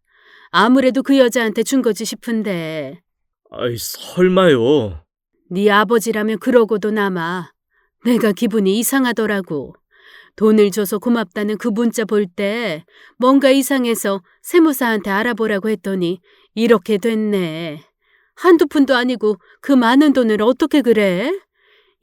아무래도 그 여자한테 준 거지 싶은데. 설마요. 네 아버지라면 그러고도 남아. 내가 기분이 이상하더라고. 돈을 줘서 고맙다는 그 문자 볼 때 뭔가 이상해서 세무사한테 알아보라고 했더니 이렇게 됐네. 한두 푼도 아니고 그 많은 돈을 어떻게 그래?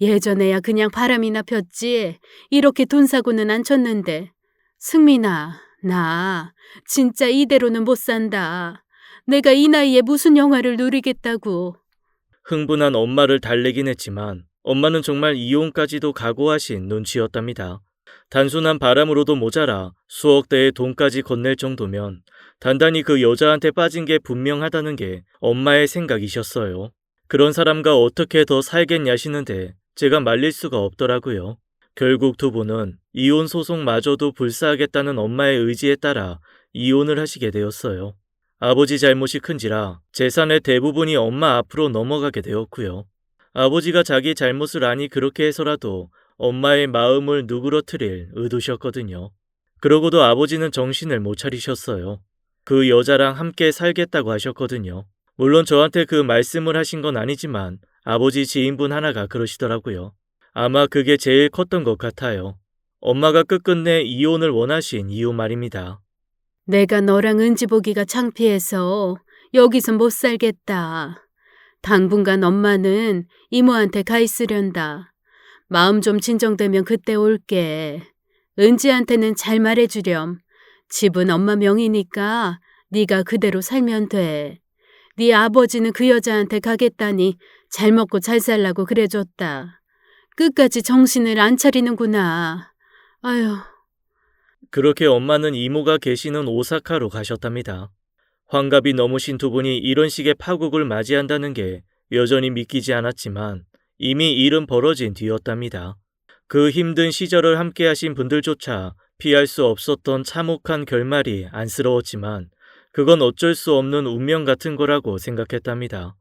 예전에야 그냥 바람이나 폈지 이렇게 돈 사고는 안 쳤는데. 승민아, 나 진짜 이대로는 못 산다. 내가 이 나이에 무슨 영화를 누리겠다고. 흥분한 엄마를 달래긴 했지만 엄마는 정말 이혼까지도 각오하신 눈치였답니다. 단순한 바람으로도 모자라 수억 대의 돈까지 건넬 정도면 단단히 그 여자한테 빠진 게 분명하다는 게 엄마의 생각이셨어요. 그런 사람과 어떻게 더 살겠냐시는데 제가 말릴 수가 없더라고요. 결국 두 분은 이혼 소송마저도 불사하겠다는 엄마의 의지에 따라 이혼을 하시게 되었어요. 아버지 잘못이 큰지라 재산의 대부분이 엄마 앞으로 넘어가게 되었고요. 아버지가 자기 잘못을 아니 그렇게 해서라도 엄마의 마음을 누그러뜨릴 의도셨거든요. 그러고도 아버지는 정신을 못 차리셨어요. 그 여자랑 함께 살겠다고 하셨거든요. 물론 저한테 그 말씀을 하신 건 아니지만 아버지 지인분 하나가 그러시더라고요. 아마 그게 제일 컸던 것 같아요. 엄마가 끝끝내 이혼을 원하신 이유 말입니다. 내가 너랑 은지 보기가 창피해서 여기서 못 살겠다. 당분간 엄마는 이모한테 가 있으련다. 마음 좀 진정되면 그때 올게. 은지한테는 잘 말해주렴. 집은 엄마 명의니까 네가 그대로 살면 돼. 네 아버지는 그 여자한테 가겠다니 잘 먹고 잘 살라고 그래줬다. 끝까지 정신을 안 차리는구나. 아휴. 그렇게 엄마는 이모가 계시는 오사카로 가셨답니다. 환갑이 넘으신 두 분이 이런 식의 파국을 맞이한다는 게 여전히 믿기지 않았지만 이미 일은 벌어진 뒤였답니다. 그 힘든 시절을 함께 하신 분들조차 피할 수 없었던 참혹한 결말이 안쓰러웠지만 그건 어쩔 수 없는 운명 같은 거라고 생각했답니다.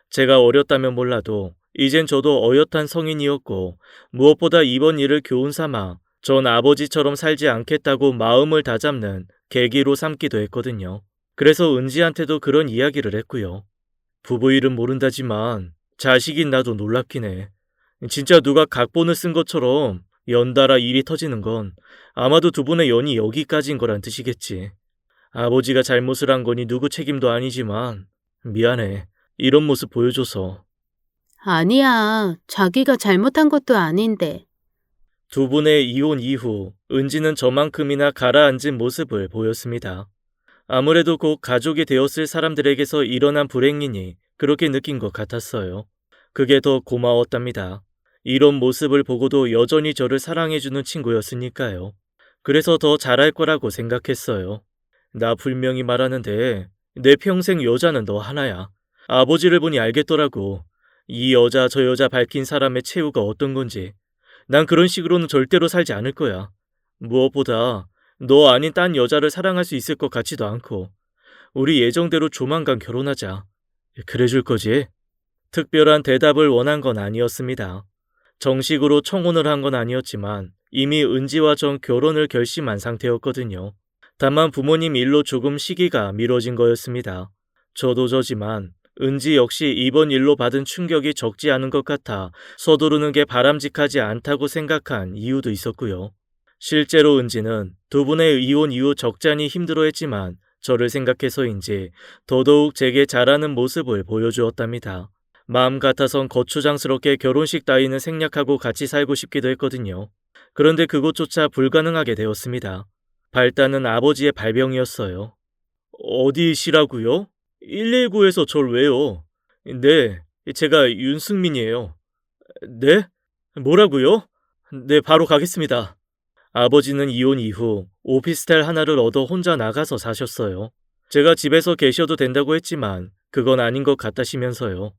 제가 어렸다면 몰라도 이젠 저도 어엿한 성인이었고 무엇보다 이번 일을 교훈 삼아 전 아버지처럼 살지 않겠다고 마음을 다잡는 계기로 삼기도 했거든요. 그래서 은지한테도 그런 이야기를 했고요. 부부 일은 모른다지만 자식인 나도 놀랍긴 해. 진짜 누가 각본을 쓴 것처럼 연달아 일이 터지는 건 아마도 두 분의 연이 여기까지인 거란 뜻이겠지. 아버지가 잘못을 한 거니 누구 책임도 아니지만 미안해. 이런 모습 보여줘서. 아니야. 자기가 잘못한 것도 아닌데. 두 분의 이혼 이후 은지는 저만큼이나 가라앉은 모습을 보였습니다. 아무래도 곧 가족이 되었을 사람들에게서 일어난 불행이니 그렇게 느낀 것 같았어요. 그게 더 고마웠답니다. 이런 모습을 보고도 여전히 저를 사랑해주는 친구였으니까요. 그래서 더 잘할 거라고 생각했어요. 나 분명히 말하는데 내 평생 여자는 너 하나야. 아버지를 보니 알겠더라고. 이 여자 저 여자 밝힌 사람의 최후가 어떤 건지. 난 그런 식으로는 절대로 살지 않을 거야. 무엇보다 너 아닌 딴 여자를 사랑할 수 있을 것 같지도 않고 우리 예정대로 조만간 결혼하자. 그래줄 거지? 특별한 대답을 원한 건 아니었습니다. 정식으로 청혼을 한 건 아니었지만 이미 은지와 전 결혼을 결심한 상태였거든요. 다만 부모님 일로 조금 시기가 미뤄진 거였습니다. 저도 저지만 은지 역시 이번 일로 받은 충격이 적지 않은 것 같아 서두르는 게 바람직하지 않다고 생각한 이유도 있었고요. 실제로 은지는 두 분의 이혼 이후 적잖이 힘들어했지만 저를 생각해서인지 더더욱 제게 잘하는 모습을 보여주었답니다. 마음 같아선 거추장스럽게 결혼식 따위는 생략하고 같이 살고 싶기도 했거든요. 그런데 그것조차 불가능하게 되었습니다. 발단은 아버지의 발병이었어요. 어디시라고요? 119에서 절 왜요? 네, 제가 윤승민이에요. 네? 뭐라고요? 네, 바로 가겠습니다. 아버지는 이혼 이후 오피스텔 하나를 얻어 혼자 나가서 사셨어요. 제가 집에서 계셔도 된다고 했지만 그건 아닌 것 같다시면서요.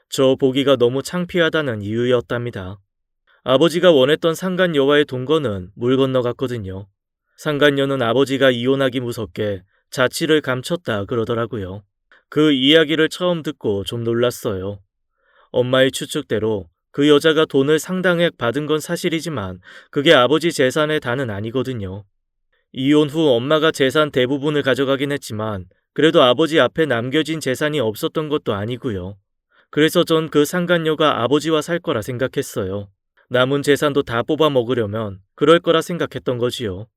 저 보기가 너무 창피하다는 이유였답니다. 아버지가 원했던 상간녀와의 동거는 물 건너갔거든요. 상간녀는 아버지가 이혼하기 무섭게 자취를 감췄다 그러더라고요. 그 이야기를 처음 듣고 좀 놀랐어요. 엄마의 추측대로 그 여자가 돈을 상당액 받은 건 사실이지만 그게 아버지 재산의 단은 아니거든요. 이혼 후 엄마가 재산 대부분을 가져가긴 했지만 그래도 아버지 앞에 남겨진 재산이 없었던 것도 아니고요. 그래서 전 그 상간녀가 아버지와 살 거라 생각했어요. 남은 재산도 다 뽑아 먹으려면 그럴 거라 생각했던 거지요.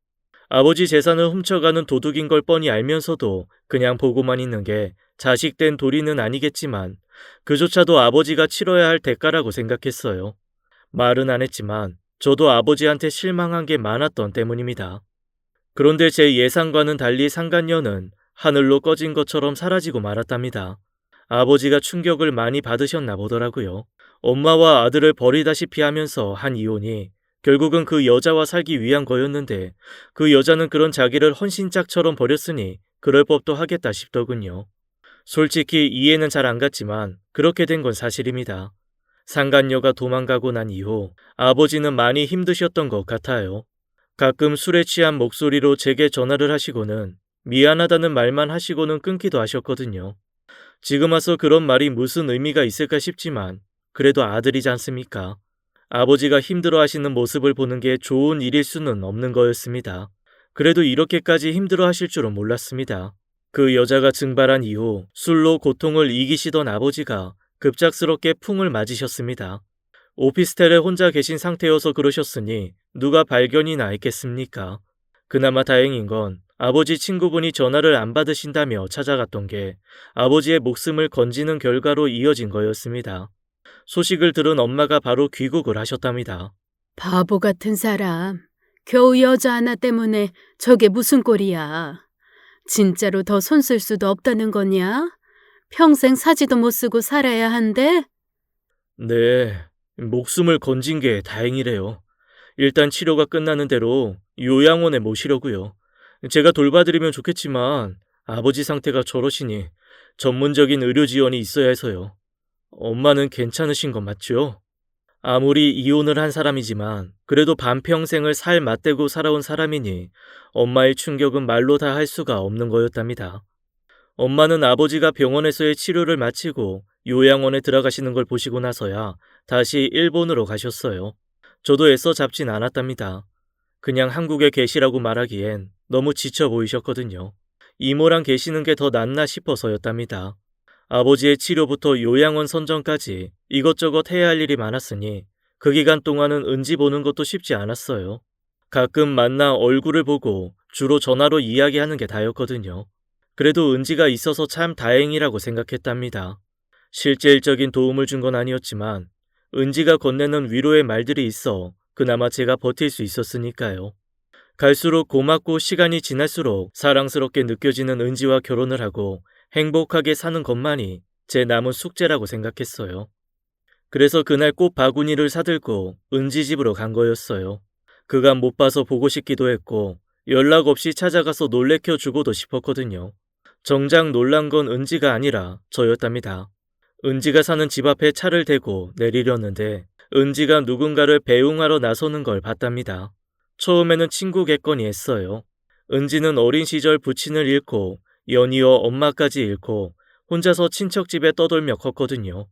아버지 재산을 훔쳐가는 도둑인 걸 뻔히 알면서도 그냥 보고만 있는 게 자식된 도리는 아니겠지만 그조차도 아버지가 치러야 할 대가라고 생각했어요. 말은 안 했지만 저도 아버지한테 실망한 게 많았던 때문입니다. 그런데 제 예상과는 달리 상간녀는 하늘로 꺼진 것처럼 사라지고 말았답니다. 아버지가 충격을 많이 받으셨나 보더라고요. 엄마와 아들을 버리다시피 하면서 한 이혼이 결국은 그 여자와 살기 위한 거였는데 그 여자는 그런 자기를 헌신짝처럼 버렸으니 그럴 법도 하겠다 싶더군요. 솔직히 이해는 잘 안 갔지만 그렇게 된 건 사실입니다. 상간녀가 도망가고 난 이후 아버지는 많이 힘드셨던 것 같아요. 가끔 술에 취한 목소리로 제게 전화를 하시고는 미안하다는 말만 하시고는 끊기도 하셨거든요. 지금 와서 그런 말이 무슨 의미가 있을까 싶지만 그래도 아들이지 않습니까? 아버지가 힘들어 하시는 모습을 보는 게 좋은 일일 수는 없는 거였습니다. 그래도 이렇게까지 힘들어 하실 줄은 몰랐습니다. 그 여자가 증발한 이후 술로 고통을 이기시던 아버지가 급작스럽게 풍을 맞으셨습니다. 오피스텔에 혼자 계신 상태여서 그러셨으니 누가 발견이나 했겠습니까? 그나마 다행인 건 아버지 친구분이 전화를 안 받으신다며 찾아갔던 게 아버지의 목숨을 건지는 결과로 이어진 거였습니다. 소식을 들은 엄마가 바로 귀국을 하셨답니다. 바보 같은 사람. 겨우 여자 하나 때문에 저게 무슨 꼴이야. 진짜로 더 손 쓸 수도 없다는 거냐? 평생 사지도 못 쓰고 살아야 한대? 네, 목숨을 건진 게 다행이래요. 일단 치료가 끝나는 대로 요양원에 모시려고요. 제가 돌봐드리면 좋겠지만 아버지 상태가 저러시니 전문적인 의료 지원이 있어야 해서요. 엄마는 괜찮으신 건 맞죠? 아무리 이혼을 한 사람이지만 그래도 반평생을 살 맞대고 살아온 사람이니 엄마의 충격은 말로 다 할 수가 없는 거였답니다. 엄마는 아버지가 병원에서의 치료를 마치고 요양원에 들어가시는 걸 보시고 나서야 다시 일본으로 가셨어요. 저도 애써 잡진 않았답니다. 그냥 한국에 계시라고 말하기엔 너무 지쳐 보이셨거든요. 이모랑 계시는 게 더 낫나 싶어서였답니다. 아버지의 치료부터 요양원 선정까지 이것저것 해야 할 일이 많았으니 그 기간 동안은 은지 보는 것도 쉽지 않았어요. 가끔 만나 얼굴을 보고 주로 전화로 이야기하는 게 다였거든요. 그래도 은지가 있어서 참 다행이라고 생각했답니다. 실질적인 도움을 준 건 아니었지만 은지가 건네는 위로의 말들이 있어 그나마 제가 버틸 수 있었으니까요. 갈수록 고맙고 시간이 지날수록 사랑스럽게 느껴지는 은지와 결혼을 하고 행복하게 사는 것만이 제 남은 숙제라고 생각했어요. 그래서 그날 꼭 바구니를 사들고 은지 집으로 간 거였어요. 그간 못 봐서 보고 싶기도 했고 연락 없이 찾아가서 놀래켜 주고도 싶었거든요. 정작 놀란 건 은지가 아니라 저였답니다. 은지가 사는 집 앞에 차를 대고 내리려는데 은지가 누군가를 배웅하러 나서는 걸 봤답니다. 처음에는 친구겠거니 했어요. 은지는 어린 시절 부친을 잃고 연이어 엄마까지 잃고 혼자서 친척 집에 떠돌며 컸거든요.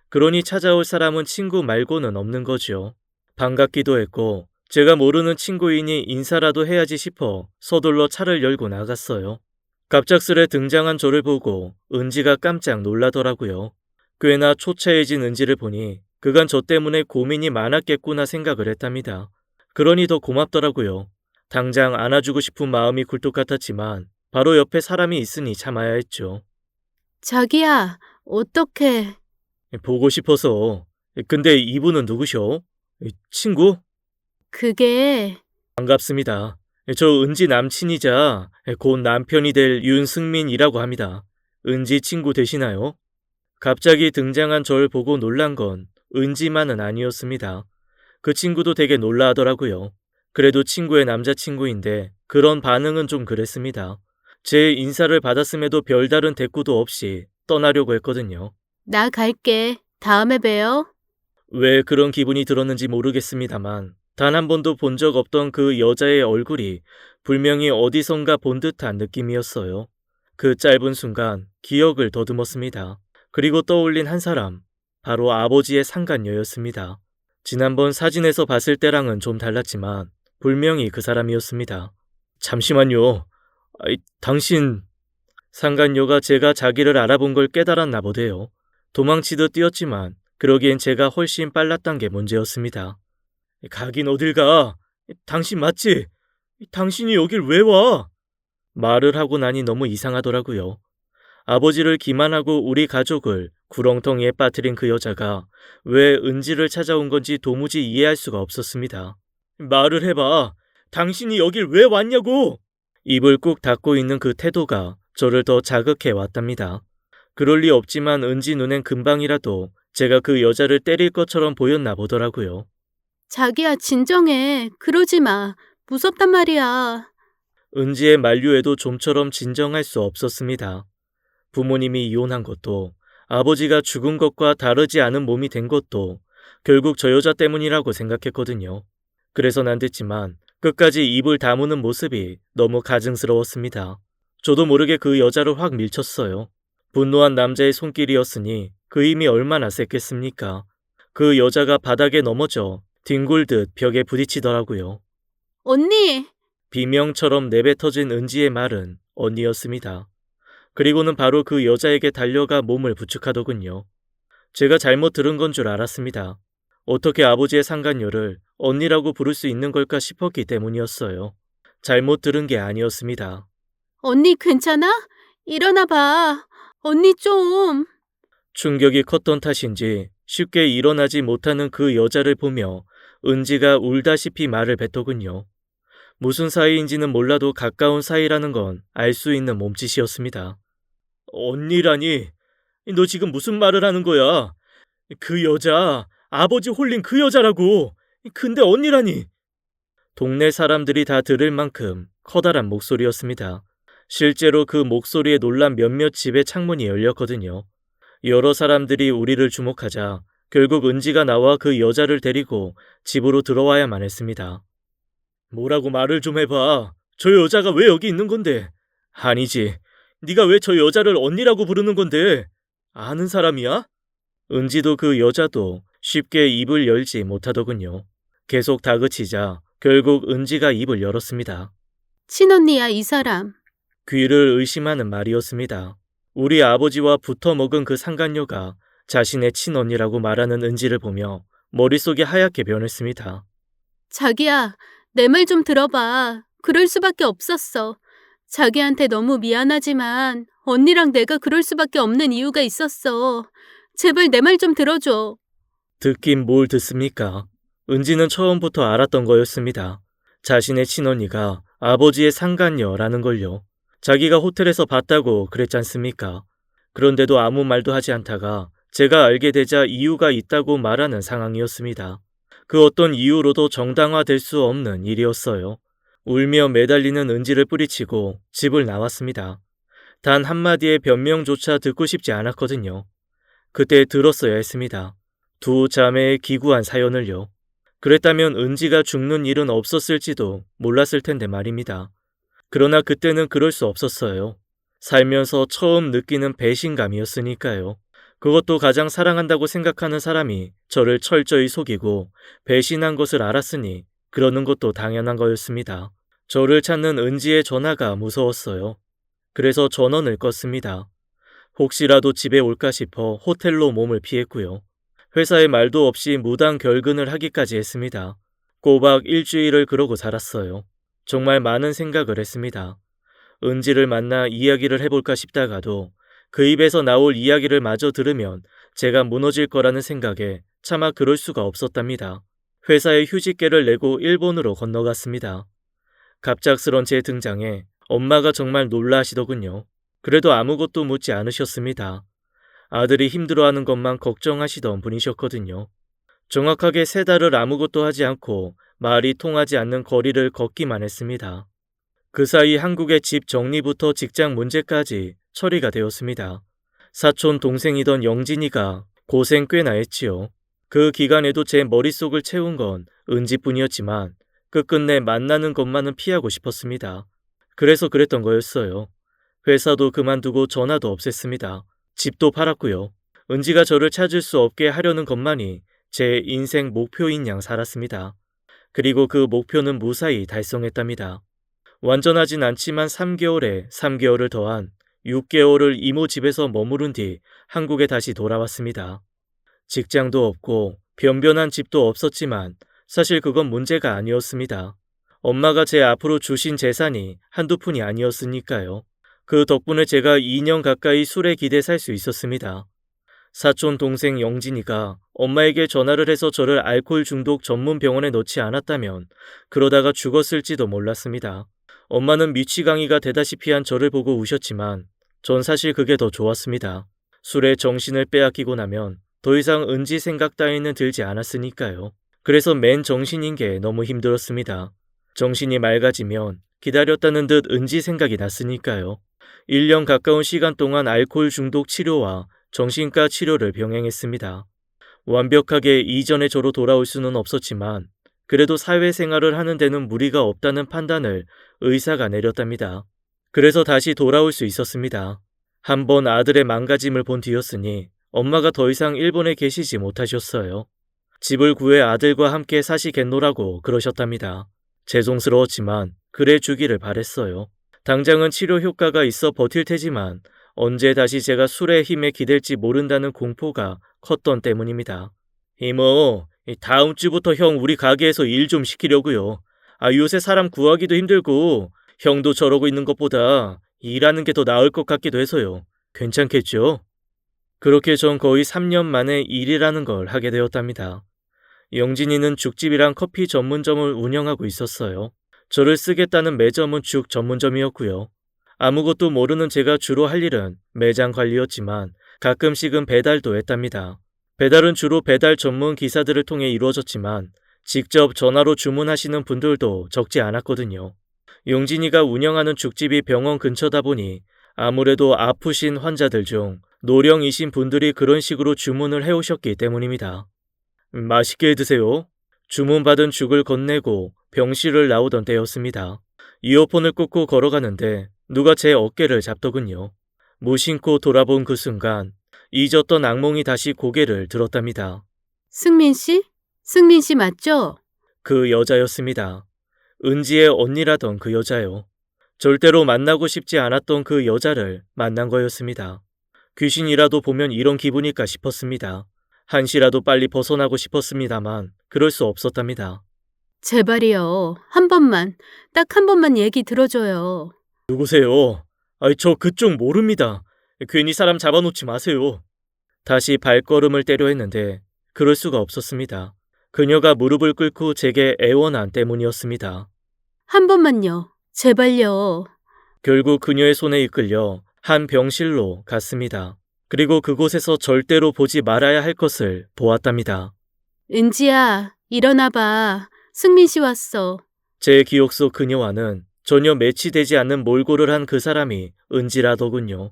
그러니 찾아올 사람은 친구 말고는 없는 거죠. 반갑기도 했고 제가 모르는 친구이니 인사라도 해야지 싶어 서둘러 차를 열고 나갔어요. 갑작스레 등장한 저를 보고 은지가 깜짝 놀라더라고요. 꽤나 초췌해진 은지를 보니 그간 저 때문에 고민이 많았겠구나 생각을 했답니다. 그러니 더 고맙더라고요. 당장 안아주고 싶은 마음이 굴뚝 같았지만 바로 옆에 사람이 있으니 참아야 했죠. 자기야, 어떡해. 보고 싶어서. 근데 이분은 누구셔? 친구? 그게 반갑습니다. 저 은지 남친이자 곧 남편이 될 윤승민이라고 합니다. 은지 친구 되시나요? 갑자기 등장한 절 보고 놀란 건 은지만은 아니었습니다. 그 친구도 되게 놀라하더라고요. 그래도 친구의 남자친구인데 그런 반응은 좀 그랬습니다. 제 인사를 받았음에도 별다른 대꾸도 없이 떠나려고 했거든요. 나 갈게. 다음에 봬요. 왜 그런 기분이 들었는지 모르겠습니다만 단 한 번도 본 적 없던 그 여자의 얼굴이 분명히 어디선가 본 듯한 느낌이었어요. 그 짧은 순간 기억을 더듬었습니다. 그리고 떠올린 한 사람, 바로 아버지의 상간녀였습니다. 지난번 사진에서 봤을 때랑은 좀 달랐지만 분명히 그 사람이었습니다. 잠시만요. 당신... 상간녀가 제가 자기를 알아본 걸 깨달았나 보대요. 도망치듯 뛰었지만 그러기엔 제가 훨씬 빨랐단 게 문제였습니다. 가긴 어딜 가? 당신 맞지? 당신이 여길 왜 와? 말을 하고 나니 너무 이상하더라고요. 아버지를 기만하고 우리 가족을 구렁텅이에 빠뜨린 그 여자가 왜 은지를 찾아온 건지 도무지 이해할 수가 없었습니다. 말을 해봐. 당신이 여길 왜 왔냐고! 입을 꾹 닫고 있는 그 태도가 저를 더 자극해 왔답니다. 그럴 리 없지만 은지 눈엔 금방이라도 제가 그 여자를 때릴 것처럼 보였나 보더라고요. 자기야, 진정해. 그러지 마. 무섭단 말이야. 은지의 만류에도 좀처럼 진정할 수 없었습니다. 부모님이 이혼한 것도, 아버지가 죽은 것과 다르지 않은 몸이 된 것도 결국 저 여자 때문이라고 생각했거든요. 그래서 난 됐지만 끝까지 입을 다무는 모습이 너무 가증스러웠습니다. 저도 모르게 그 여자를 확 밀쳤어요. 분노한 남자의 손길이었으니 그 힘이 얼마나 셌겠습니까? 그 여자가 바닥에 넘어져 뒹굴듯 벽에 부딪히더라고요. 언니! 비명처럼 내뱉어진 은지의 말은 언니였습니다. 그리고는 바로 그 여자에게 달려가 몸을 부축하더군요. 제가 잘못 들은 건 줄 알았습니다. 어떻게 아버지의 상간녀를 언니라고 부를 수 있는 걸까 싶었기 때문이었어요. 잘못 들은 게 아니었습니다. 언니 괜찮아? 일어나 봐. 언니 좀. 충격이 컸던 탓인지 쉽게 일어나지 못하는 그 여자를 보며 은지가 울다시피 말을 뱉더군요. 무슨 사이인지는 몰라도 가까운 사이라는 건 알 수 있는 몸짓이었습니다. 언니라니? 너 지금 무슨 말을 하는 거야? 그 여자, 아버지 홀린 그 여자라고. 근데 언니라니? 동네 사람들이 다 들을 만큼 커다란 목소리였습니다. 실제로 그 목소리에 놀란 몇몇 집의 창문이 열렸거든요. 여러 사람들이 우리를 주목하자 결국 은지가 나와 그 여자를 데리고 집으로 들어와야만 했습니다. 뭐라고 말을 좀 해봐. 저 여자가 왜 여기 있는 건데? 아니지. 네가 왜 저 여자를 언니라고 부르는 건데? 아는 사람이야? 은지도 그 여자도 쉽게 입을 열지 못하더군요. 계속 다그치자 결국 은지가 입을 열었습니다. 친언니야, 이 사람. 귀를 의심하는 말이었습니다. 우리 아버지와 붙어먹은 그 상간녀가 자신의 친언니라고 말하는 은지를 보며 머릿속이 하얗게 변했습니다. 자기야, 내 말 좀 들어봐. 그럴 수밖에 없었어. 자기한테 너무 미안하지만 언니랑 내가 그럴 수밖에 없는 이유가 있었어. 제발 내 말 좀 들어줘. 듣긴 뭘 듣습니까? 은지는 처음부터 알았던 거였습니다. 자신의 친언니가 아버지의 상간녀라는 걸요. 자기가 호텔에서 봤다고 그랬지 않습니까? 그런데도 아무 말도 하지 않다가 제가 알게 되자 이유가 있다고 말하는 상황이었습니다. 그 어떤 이유로도 정당화될 수 없는 일이었어요. 울며 매달리는 은지를 뿌리치고 집을 나왔습니다. 단 한마디의 변명조차 듣고 싶지 않았거든요. 그때 들었어야 했습니다. 두 자매의 기구한 사연을요. 그랬다면 은지가 죽는 일은 없었을지도 몰랐을 텐데 말입니다. 그러나 그때는 그럴 수 없었어요. 살면서 처음 느끼는 배신감이었으니까요. 그것도 가장 사랑한다고 생각하는 사람이 저를 철저히 속이고 배신한 것을 알았으니 그러는 것도 당연한 거였습니다. 저를 찾는 은지의 전화가 무서웠어요. 그래서 전원을 껐습니다. 혹시라도 집에 올까 싶어 호텔로 몸을 피했고요. 회사에 말도 없이 무단 결근을 하기까지 했습니다. 꼬박 일주일을 그러고 살았어요. 정말 많은 생각을 했습니다. 은지를 만나 이야기를 해볼까 싶다가도 그 입에서 나올 이야기를 마저 들으면 제가 무너질 거라는 생각에 차마 그럴 수가 없었답니다. 회사에 휴직계를 내고 일본으로 건너갔습니다. 갑작스런 제 등장에 엄마가 정말 놀라시더군요. 그래도 아무것도 묻지 않으셨습니다. 아들이 힘들어하는 것만 걱정하시던 분이셨거든요. 정확하게 3달을 아무것도 하지 않고 말이 통하지 않는 거리를 걷기만 했습니다. 그 사이 한국의 집 정리부터 직장 문제까지 처리가 되었습니다. 사촌 동생이던 영진이가 고생 꽤나 했지요. 그 기간에도 제 머릿속을 채운 건 은지뿐이었지만 끝끝내 만나는 것만은 피하고 싶었습니다. 그래서 그랬던 거였어요. 회사도 그만두고 전화도 없앴습니다. 집도 팔았고요. 은지가 저를 찾을 수 없게 하려는 것만이 제 인생 목표인 양 살았습니다. 그리고 그 목표는 무사히 달성했답니다. 완전하진 않지만 3개월에 3개월을 더한 6개월을 이모 집에서 머무른 뒤 한국에 다시 돌아왔습니다. 직장도 없고 변변한 집도 없었지만 사실 그건 문제가 아니었습니다. 엄마가 제 앞으로 주신 재산이 한두 푼이 아니었으니까요. 그 덕분에 제가 2년 가까이 술에 기대 살 수 있었습니다. 사촌 동생 영진이가 엄마에게 전화를 해서 저를 알코올 중독 전문 병원에 넣지 않았다면 그러다가 죽었을지도 몰랐습니다. 엄마는 미치광이가 되다시피 한 저를 보고 우셨지만 전 사실 그게 더 좋았습니다. 술에 정신을 빼앗기고 나면 더 이상 은지 생각 따위는 들지 않았으니까요. 그래서 맨 정신인 게 너무 힘들었습니다. 정신이 맑아지면 기다렸다는 듯 은지 생각이 났으니까요. 1년 가까운 시간 동안 알코올 중독 치료와 정신과 치료를 병행했습니다. 완벽하게 이전의 저로 돌아올 수는 없었지만 그래도 사회생활을 하는 데는 무리가 없다는 판단을 의사가 내렸답니다. 그래서 다시 돌아올 수 있었습니다. 한번 아들의 망가짐을 본 뒤였으니 엄마가 더 이상 일본에 계시지 못하셨어요. 집을 구해 아들과 함께 사시겠노라고 그러셨답니다. 죄송스러웠지만 그래 주기를 바랬어요. 당장은 치료 효과가 있어 버틸 테지만 언제 다시 제가 술의 힘에 기댈지 모른다는 공포가 컸던 때문입니다. 이모, 다음 주부터 형 우리 가게에서 일 좀 시키려고요. 요새 사람 구하기도 힘들고 형도 저러고 있는 것보다 일하는 게 더 나을 것 같기도 해서요. 괜찮겠죠? 그렇게 전 거의 3년 만에 일이라는 걸 하게 되었답니다. 영진이는 죽집이랑 커피 전문점을 운영하고 있었어요. 저를 쓰겠다는 매점은 죽 전문점이었고요. 아무것도 모르는 제가 주로 할 일은 매장 관리였지만 가끔씩은 배달도 했답니다. 배달은 주로 배달 전문 기사들을 통해 이루어졌지만 직접 전화로 주문하시는 분들도 적지 않았거든요. 용진이가 운영하는 죽집이 병원 근처다 보니 아무래도 아프신 환자들 중 노령이신 분들이 그런 식으로 주문을 해오셨기 때문입니다. 맛있게 드세요. 주문받은 죽을 건네고 병실을 나오던 때였습니다. 이어폰을 꽂고 걸어가는데 누가 제 어깨를 잡더군요. 무심코 돌아본 그 순간 잊었던 악몽이 다시 고개를 들었답니다. 승민 씨? 승민 씨 맞죠? 그 여자였습니다. 은지의 언니라던 그 여자요. 절대로 만나고 싶지 않았던 그 여자를 만난 거였습니다. 귀신이라도 보면 이런 기분일까 싶었습니다. 한시라도 빨리 벗어나고 싶었습니다만 그럴 수 없었답니다. 제발이요. 한 번만, 딱 한 번만 얘기 들어줘요. 누구세요? 저 그쪽 모릅니다. 괜히 사람 잡아놓지 마세요. 다시 발걸음을 떼려 했는데 그럴 수가 없었습니다. 그녀가 무릎을 꿇고 제게 애원한 때문이었습니다. 한 번만요. 제발요. 결국 그녀의 손에 이끌려 한 병실로 갔습니다. 그리고 그곳에서 절대로 보지 말아야 할 것을 보았답니다. 은지야, 일어나봐. 승민 씨 왔어. 제 기억 속 그녀와는 전혀 매치되지 않는 몰골을 한 그 사람이 은지라더군요.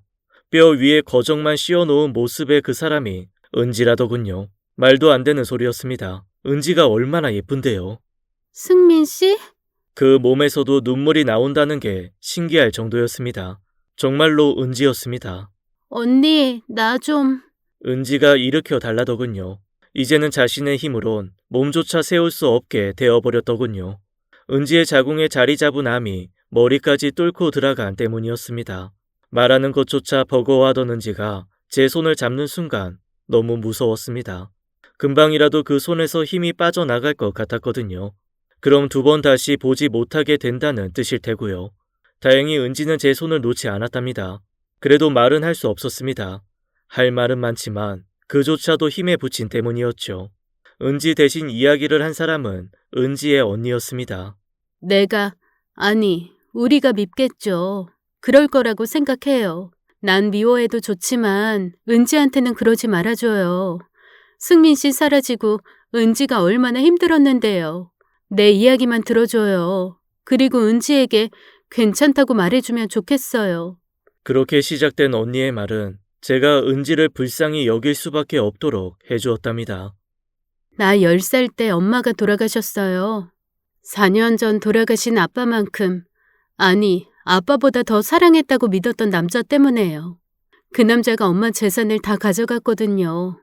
뼈 위에 거적만 씌워놓은 모습의 그 사람이 은지라더군요. 말도 안 되는 소리였습니다. 은지가 얼마나 예쁜데요. 승민 씨? 그 몸에서도 눈물이 나온다는 게 신기할 정도였습니다. 정말로 은지였습니다. 언니, 나 좀... 은지가 일으켜 달라더군요. 이제는 자신의 힘으론 몸조차 세울 수 없게 되어버렸더군요. 은지의 자궁에 자리 잡은 암이 머리까지 뚫고 들어간 때문이었습니다. 말하는 것조차 버거워하던 은지가 제 손을 잡는 순간 너무 무서웠습니다. 금방이라도 그 손에서 힘이 빠져나갈 것 같았거든요. 그럼 두 번 다시 보지 못하게 된다는 뜻일 테고요. 다행히 은지는 제 손을 놓지 않았답니다. 그래도 말은 할 수 없었습니다. 할 말은 많지만 그조차도 힘에 부친 때문이었죠. 은지 대신 이야기를 한 사람은 은지의 언니였습니다. 우리가 밉겠죠. 그럴 거라고 생각해요. 난 미워해도 좋지만 은지한테는 그러지 말아줘요. 승민 씨 사라지고 은지가 얼마나 힘들었는데요. 내 이야기만 들어줘요. 그리고 은지에게 괜찮다고 말해주면 좋겠어요. 그렇게 시작된 언니의 말은 제가 은지를 불쌍히 여길 수밖에 없도록 해주었답니다. 나 10살 때 엄마가 돌아가셨어요. 4년 전 돌아가신 아빠만큼, 아빠보다 더 사랑했다고 믿었던 남자 때문에요. 그 남자가 엄마 재산을 다 가져갔거든요.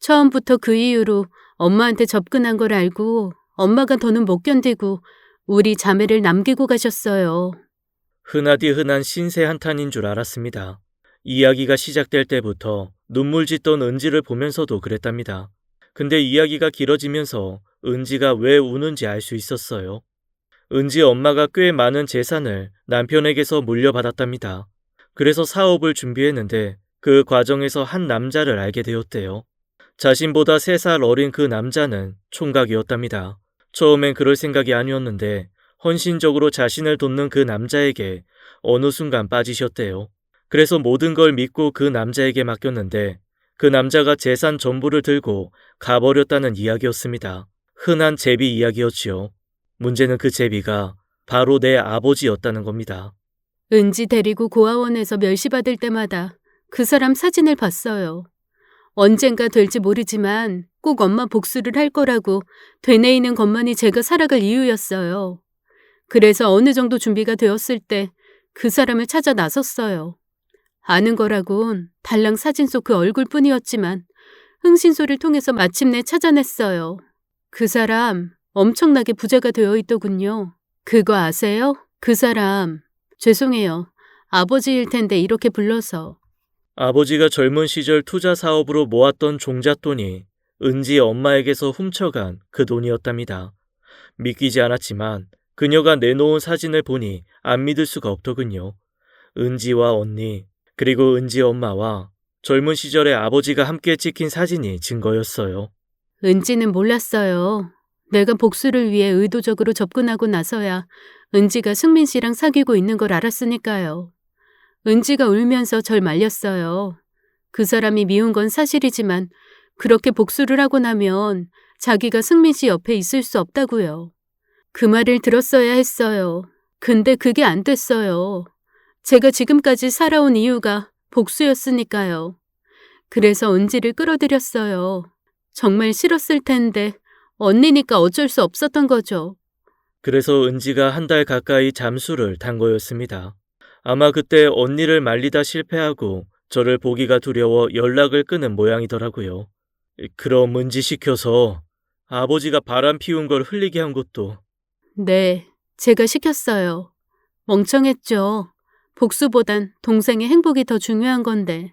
처음부터 그 이후로 엄마한테 접근한 걸 알고 엄마가 더는 못 견디고 우리 자매를 남기고 가셨어요. 흔하디 흔한 신세 한탄인 줄 알았습니다. 이야기가 시작될 때부터 눈물 짓던 은지를 보면서도 그랬답니다. 근데 이야기가 길어지면서 은지가 왜 우는지 알 수 있었어요. 은지 엄마가 꽤 많은 재산을 남편에게서 물려받았답니다. 그래서 사업을 준비했는데 그 과정에서 한 남자를 알게 되었대요. 자신보다 3살 어린 그 남자는 총각이었답니다. 처음엔 그럴 생각이 아니었는데 헌신적으로 자신을 돕는 그 남자에게 어느 순간 빠지셨대요. 그래서 모든 걸 믿고 그 남자에게 맡겼는데 그 남자가 재산 전부를 들고 가버렸다는 이야기였습니다. 흔한 제비 이야기였지요. 문제는 그 제비가 바로 내 아버지였다는 겁니다. 은지 데리고 고아원에서 멸시받을 때마다 그 사람 사진을 봤어요. 언젠가 될지 모르지만 꼭 엄마 복수를 할 거라고 되뇌이는 것만이 제가 살아갈 이유였어요. 그래서 어느 정도 준비가 되었을 때 그 사람을 찾아 나섰어요. 아는 거라곤 달랑 사진 속 그 얼굴뿐이었지만 흥신소를 통해서 마침내 찾아냈어요. 그 사람 엄청나게 부자가 되어 있더군요. 그거 아세요? 그 사람 죄송해요. 아버지일 텐데 이렇게 불러서. 아버지가 젊은 시절 투자 사업으로 모았던 종잣돈이 은지 엄마에게서 훔쳐간 그 돈이었답니다. 믿기지 않았지만 그녀가 내놓은 사진을 보니 안 믿을 수가 없더군요. 은지와 언니, 그리고 은지 엄마와 젊은 시절에 아버지가 함께 찍힌 사진이 증거였어요. 은지는 몰랐어요. 내가 복수를 위해 의도적으로 접근하고 나서야 은지가 승민 씨랑 사귀고 있는 걸 알았으니까요. 은지가 울면서 절 말렸어요. 그 사람이 미운 건 사실이지만 그렇게 복수를 하고 나면 자기가 승민 씨 옆에 있을 수 없다고요. 그 말을 들었어야 했어요. 근데 그게 안 됐어요. 제가 지금까지 살아온 이유가 복수였으니까요. 그래서 은지를 끌어들였어요. 정말 싫었을 텐데 언니니까 어쩔 수 없었던 거죠. 그래서 은지가 한 달 가까이 잠수를 탄 거였습니다. 아마 그때 언니를 말리다 실패하고 저를 보기가 두려워 연락을 끊은 모양이더라고요. 그럼 은지 시켜서 아버지가 바람 피운 걸 흘리게 한 것도. 네, 제가 시켰어요. 멍청했죠. 복수보단 동생의 행복이 더 중요한 건데.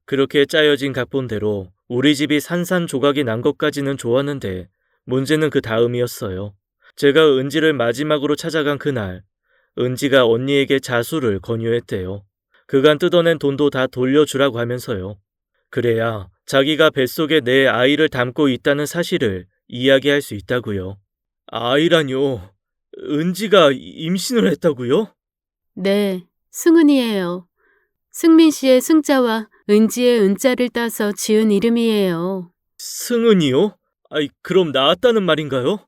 그렇게 짜여진 각본대로 우리 집이 산산조각이 난 것까지는 좋았는데 문제는 그 다음이었어요. 제가 은지를 마지막으로 찾아간 그날, 은지가 언니에게 자수를 권유했대요. 그간 뜯어낸 돈도 다 돌려주라고 하면서요. 그래야 자기가 뱃속에 내 아이를 담고 있다는 사실을 이야기할 수 있다고요. 아이라뇨? 은지가 임신을 했다고요? 네, 승은이에요. 승민 씨의 승자와 은지의 은자를 따서 지은 이름이에요. 승은이요? 아이, 그럼 낳았다는 말인가요?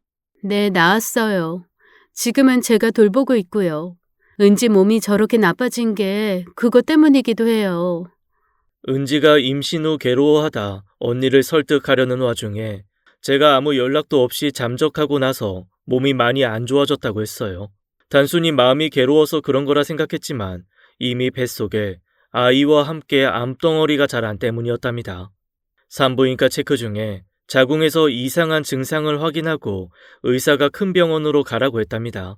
네, 나았어요. 지금은 제가 돌보고 있고요. 은지 몸이 저렇게 나빠진 게 그것 때문이기도 해요. 은지가 임신 후 괴로워하다 언니를 설득하려는 와중에 제가 아무 연락도 없이 잠적하고 나서 몸이 많이 안 좋아졌다고 했어요. 단순히 마음이 괴로워서 그런 거라 생각했지만 이미 뱃속에 아이와 함께 암덩어리가 자란 때문이었답니다. 산부인과 체크 중에 자궁에서 이상한 증상을 확인하고 의사가 큰 병원으로 가라고 했답니다.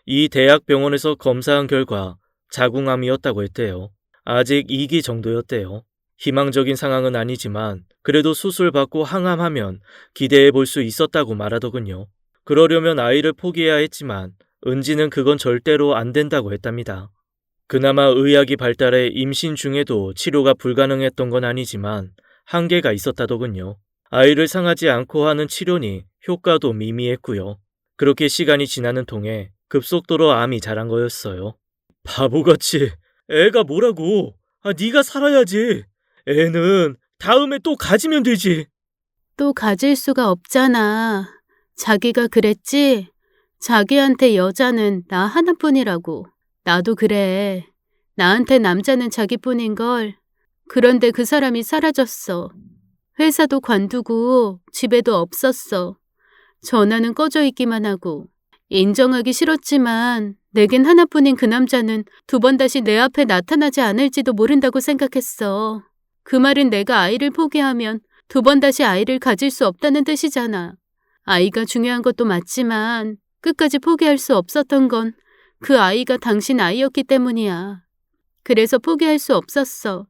이 대학 병원에서 검사한 결과 자궁암이었다고 했대요. 아직 2기 정도였대요. 희망적인 상황은 아니지만 그래도 수술받고 항암하면 기대해 볼 수 있었다고 말하더군요. 그러려면 아이를 포기해야 했지만 은지는 그건 절대로 안 된다고 했답니다. 그나마 의학이 발달해 임신 중에도 치료가 불가능했던 건 아니지만 한계가 있었다더군요. 아이를 상하지 않고 하는 치료니 효과도 미미했고요. 그렇게 시간이 지나는 통에 급속도로 암이 자란 거였어요. 바보같이 애가 뭐라고? 네가 살아야지. 애는 다음에 또 가지면 되지. 또 가질 수가 없잖아. 자기가 그랬지? 자기한테 여자는 나 하나뿐이라고. 나도 그래. 나한테 남자는 자기뿐인걸. 그런데 그 사람이 사라졌어. 회사도 관두고 집에도 없었어. 전화는 꺼져 있기만 하고. 인정하기 싫었지만 내겐 하나뿐인 그 남자는 2번 다시 내 앞에 나타나지 않을지도 모른다고 생각했어. 그 말은 내가 아이를 포기하면 2번 다시 아이를 가질 수 없다는 뜻이잖아. 아이가 중요한 것도 맞지만 끝까지 포기할 수 없었던 건 그 아이가 당신 아이였기 때문이야. 그래서 포기할 수 없었어.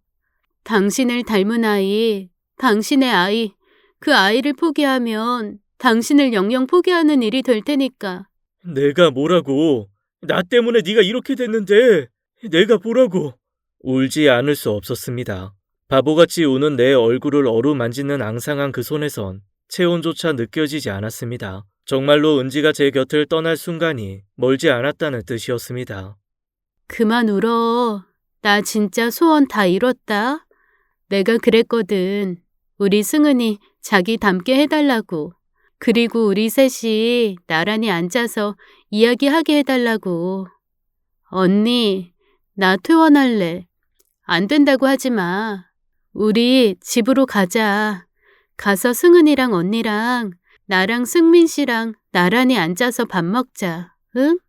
당신을 닮은 아이, 당신의 아이, 그 아이를 포기하면 당신을 영영 포기하는 일이 될 테니까. 내가 뭐라고? 나 때문에 네가 이렇게 됐는데 내가 뭐라고? 울지 않을 수 없었습니다. 바보같이 우는 내 얼굴을 어루만지는 앙상한 그 손에선 체온조차 느껴지지 않았습니다. 정말로 은지가 제 곁을 떠날 순간이 멀지 않았다는 뜻이었습니다. 그만 울어. 나 진짜 소원 다 이뤘다. 내가 그랬거든. 우리 승은이 자기 닮게 해달라고. 그리고 우리 셋이 나란히 앉아서 이야기하게 해달라고. 언니, 나 퇴원할래. 안 된다고 하지 마. 우리 집으로 가자. 가서 승은이랑 언니랑 나랑 승민 씨랑 나란히 앉아서 밥 먹자. 응?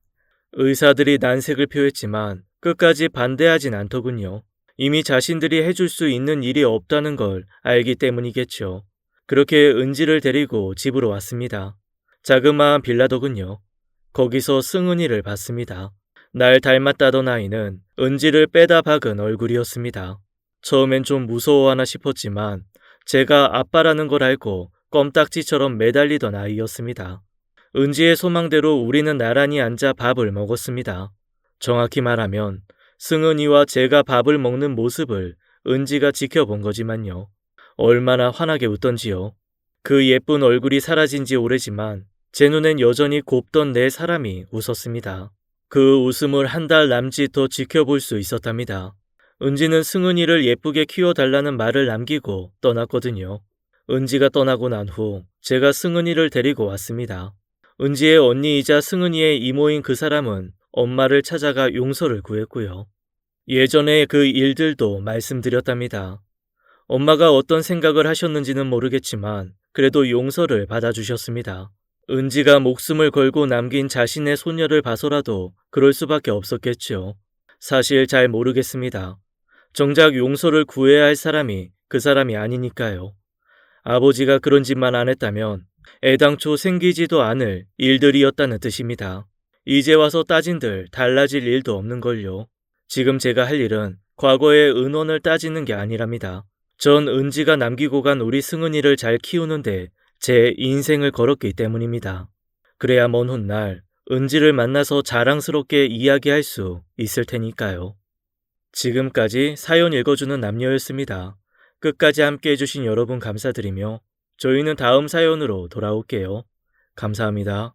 의사들이 난색을 표했지만 끝까지 반대하진 않더군요. 이미 자신들이 해줄 수 있는 일이 없다는 걸 알기 때문이겠죠. 그렇게 은지를 데리고 집으로 왔습니다. 자그마한 빌라더군요. 거기서 승은이를 봤습니다. 날 닮았다던 아이는 은지를 빼다 박은 얼굴이었습니다. 처음엔 좀 무서워하나 싶었지만 제가 아빠라는 걸 알고 껌딱지처럼 매달리던 아이였습니다. 은지의 소망대로 우리는 나란히 앉아 밥을 먹었습니다. 정확히 말하면 승은이와 제가 밥을 먹는 모습을 은지가 지켜본 거지만요. 얼마나 환하게 웃던지요. 그 예쁜 얼굴이 사라진 지 오래지만 제 눈엔 여전히 곱던 네 사람이 웃었습니다. 그 웃음을 한 달 남짓 더 지켜볼 수 있었답니다. 은지는 승은이를 예쁘게 키워달라는 말을 남기고 떠났거든요. 은지가 떠나고 난 후 제가 승은이를 데리고 왔습니다. 은지의 언니이자 승은이의 이모인 그 사람은 엄마를 찾아가 용서를 구했고요. 예전에 그 일들도 말씀드렸답니다. 엄마가 어떤 생각을 하셨는지는 모르겠지만 그래도 용서를 받아주셨습니다. 은지가 목숨을 걸고 남긴 자신의 소녀를 봐서라도 그럴 수밖에 없었겠죠. 사실 잘 모르겠습니다. 정작 용서를 구해야 할 사람이 그 사람이 아니니까요. 아버지가 그런 짓만 안 했다면 애당초 생기지도 않을 일들이었다는 뜻입니다. 이제 와서 따진들 달라질 일도 없는걸요. 지금 제가 할 일은 과거의 은원을 따지는 게 아니랍니다. 전 은지가 남기고 간 우리 승은이를 잘 키우는데 제 인생을 걸었기 때문입니다. 그래야 먼 훗날 은지를 만나서 자랑스럽게 이야기할 수 있을 테니까요. 지금까지 사연 읽어주는 남녀였습니다. 끝까지 함께 해주신 여러분 감사드리며 저희는 다음 사연으로 돌아올게요. 감사합니다.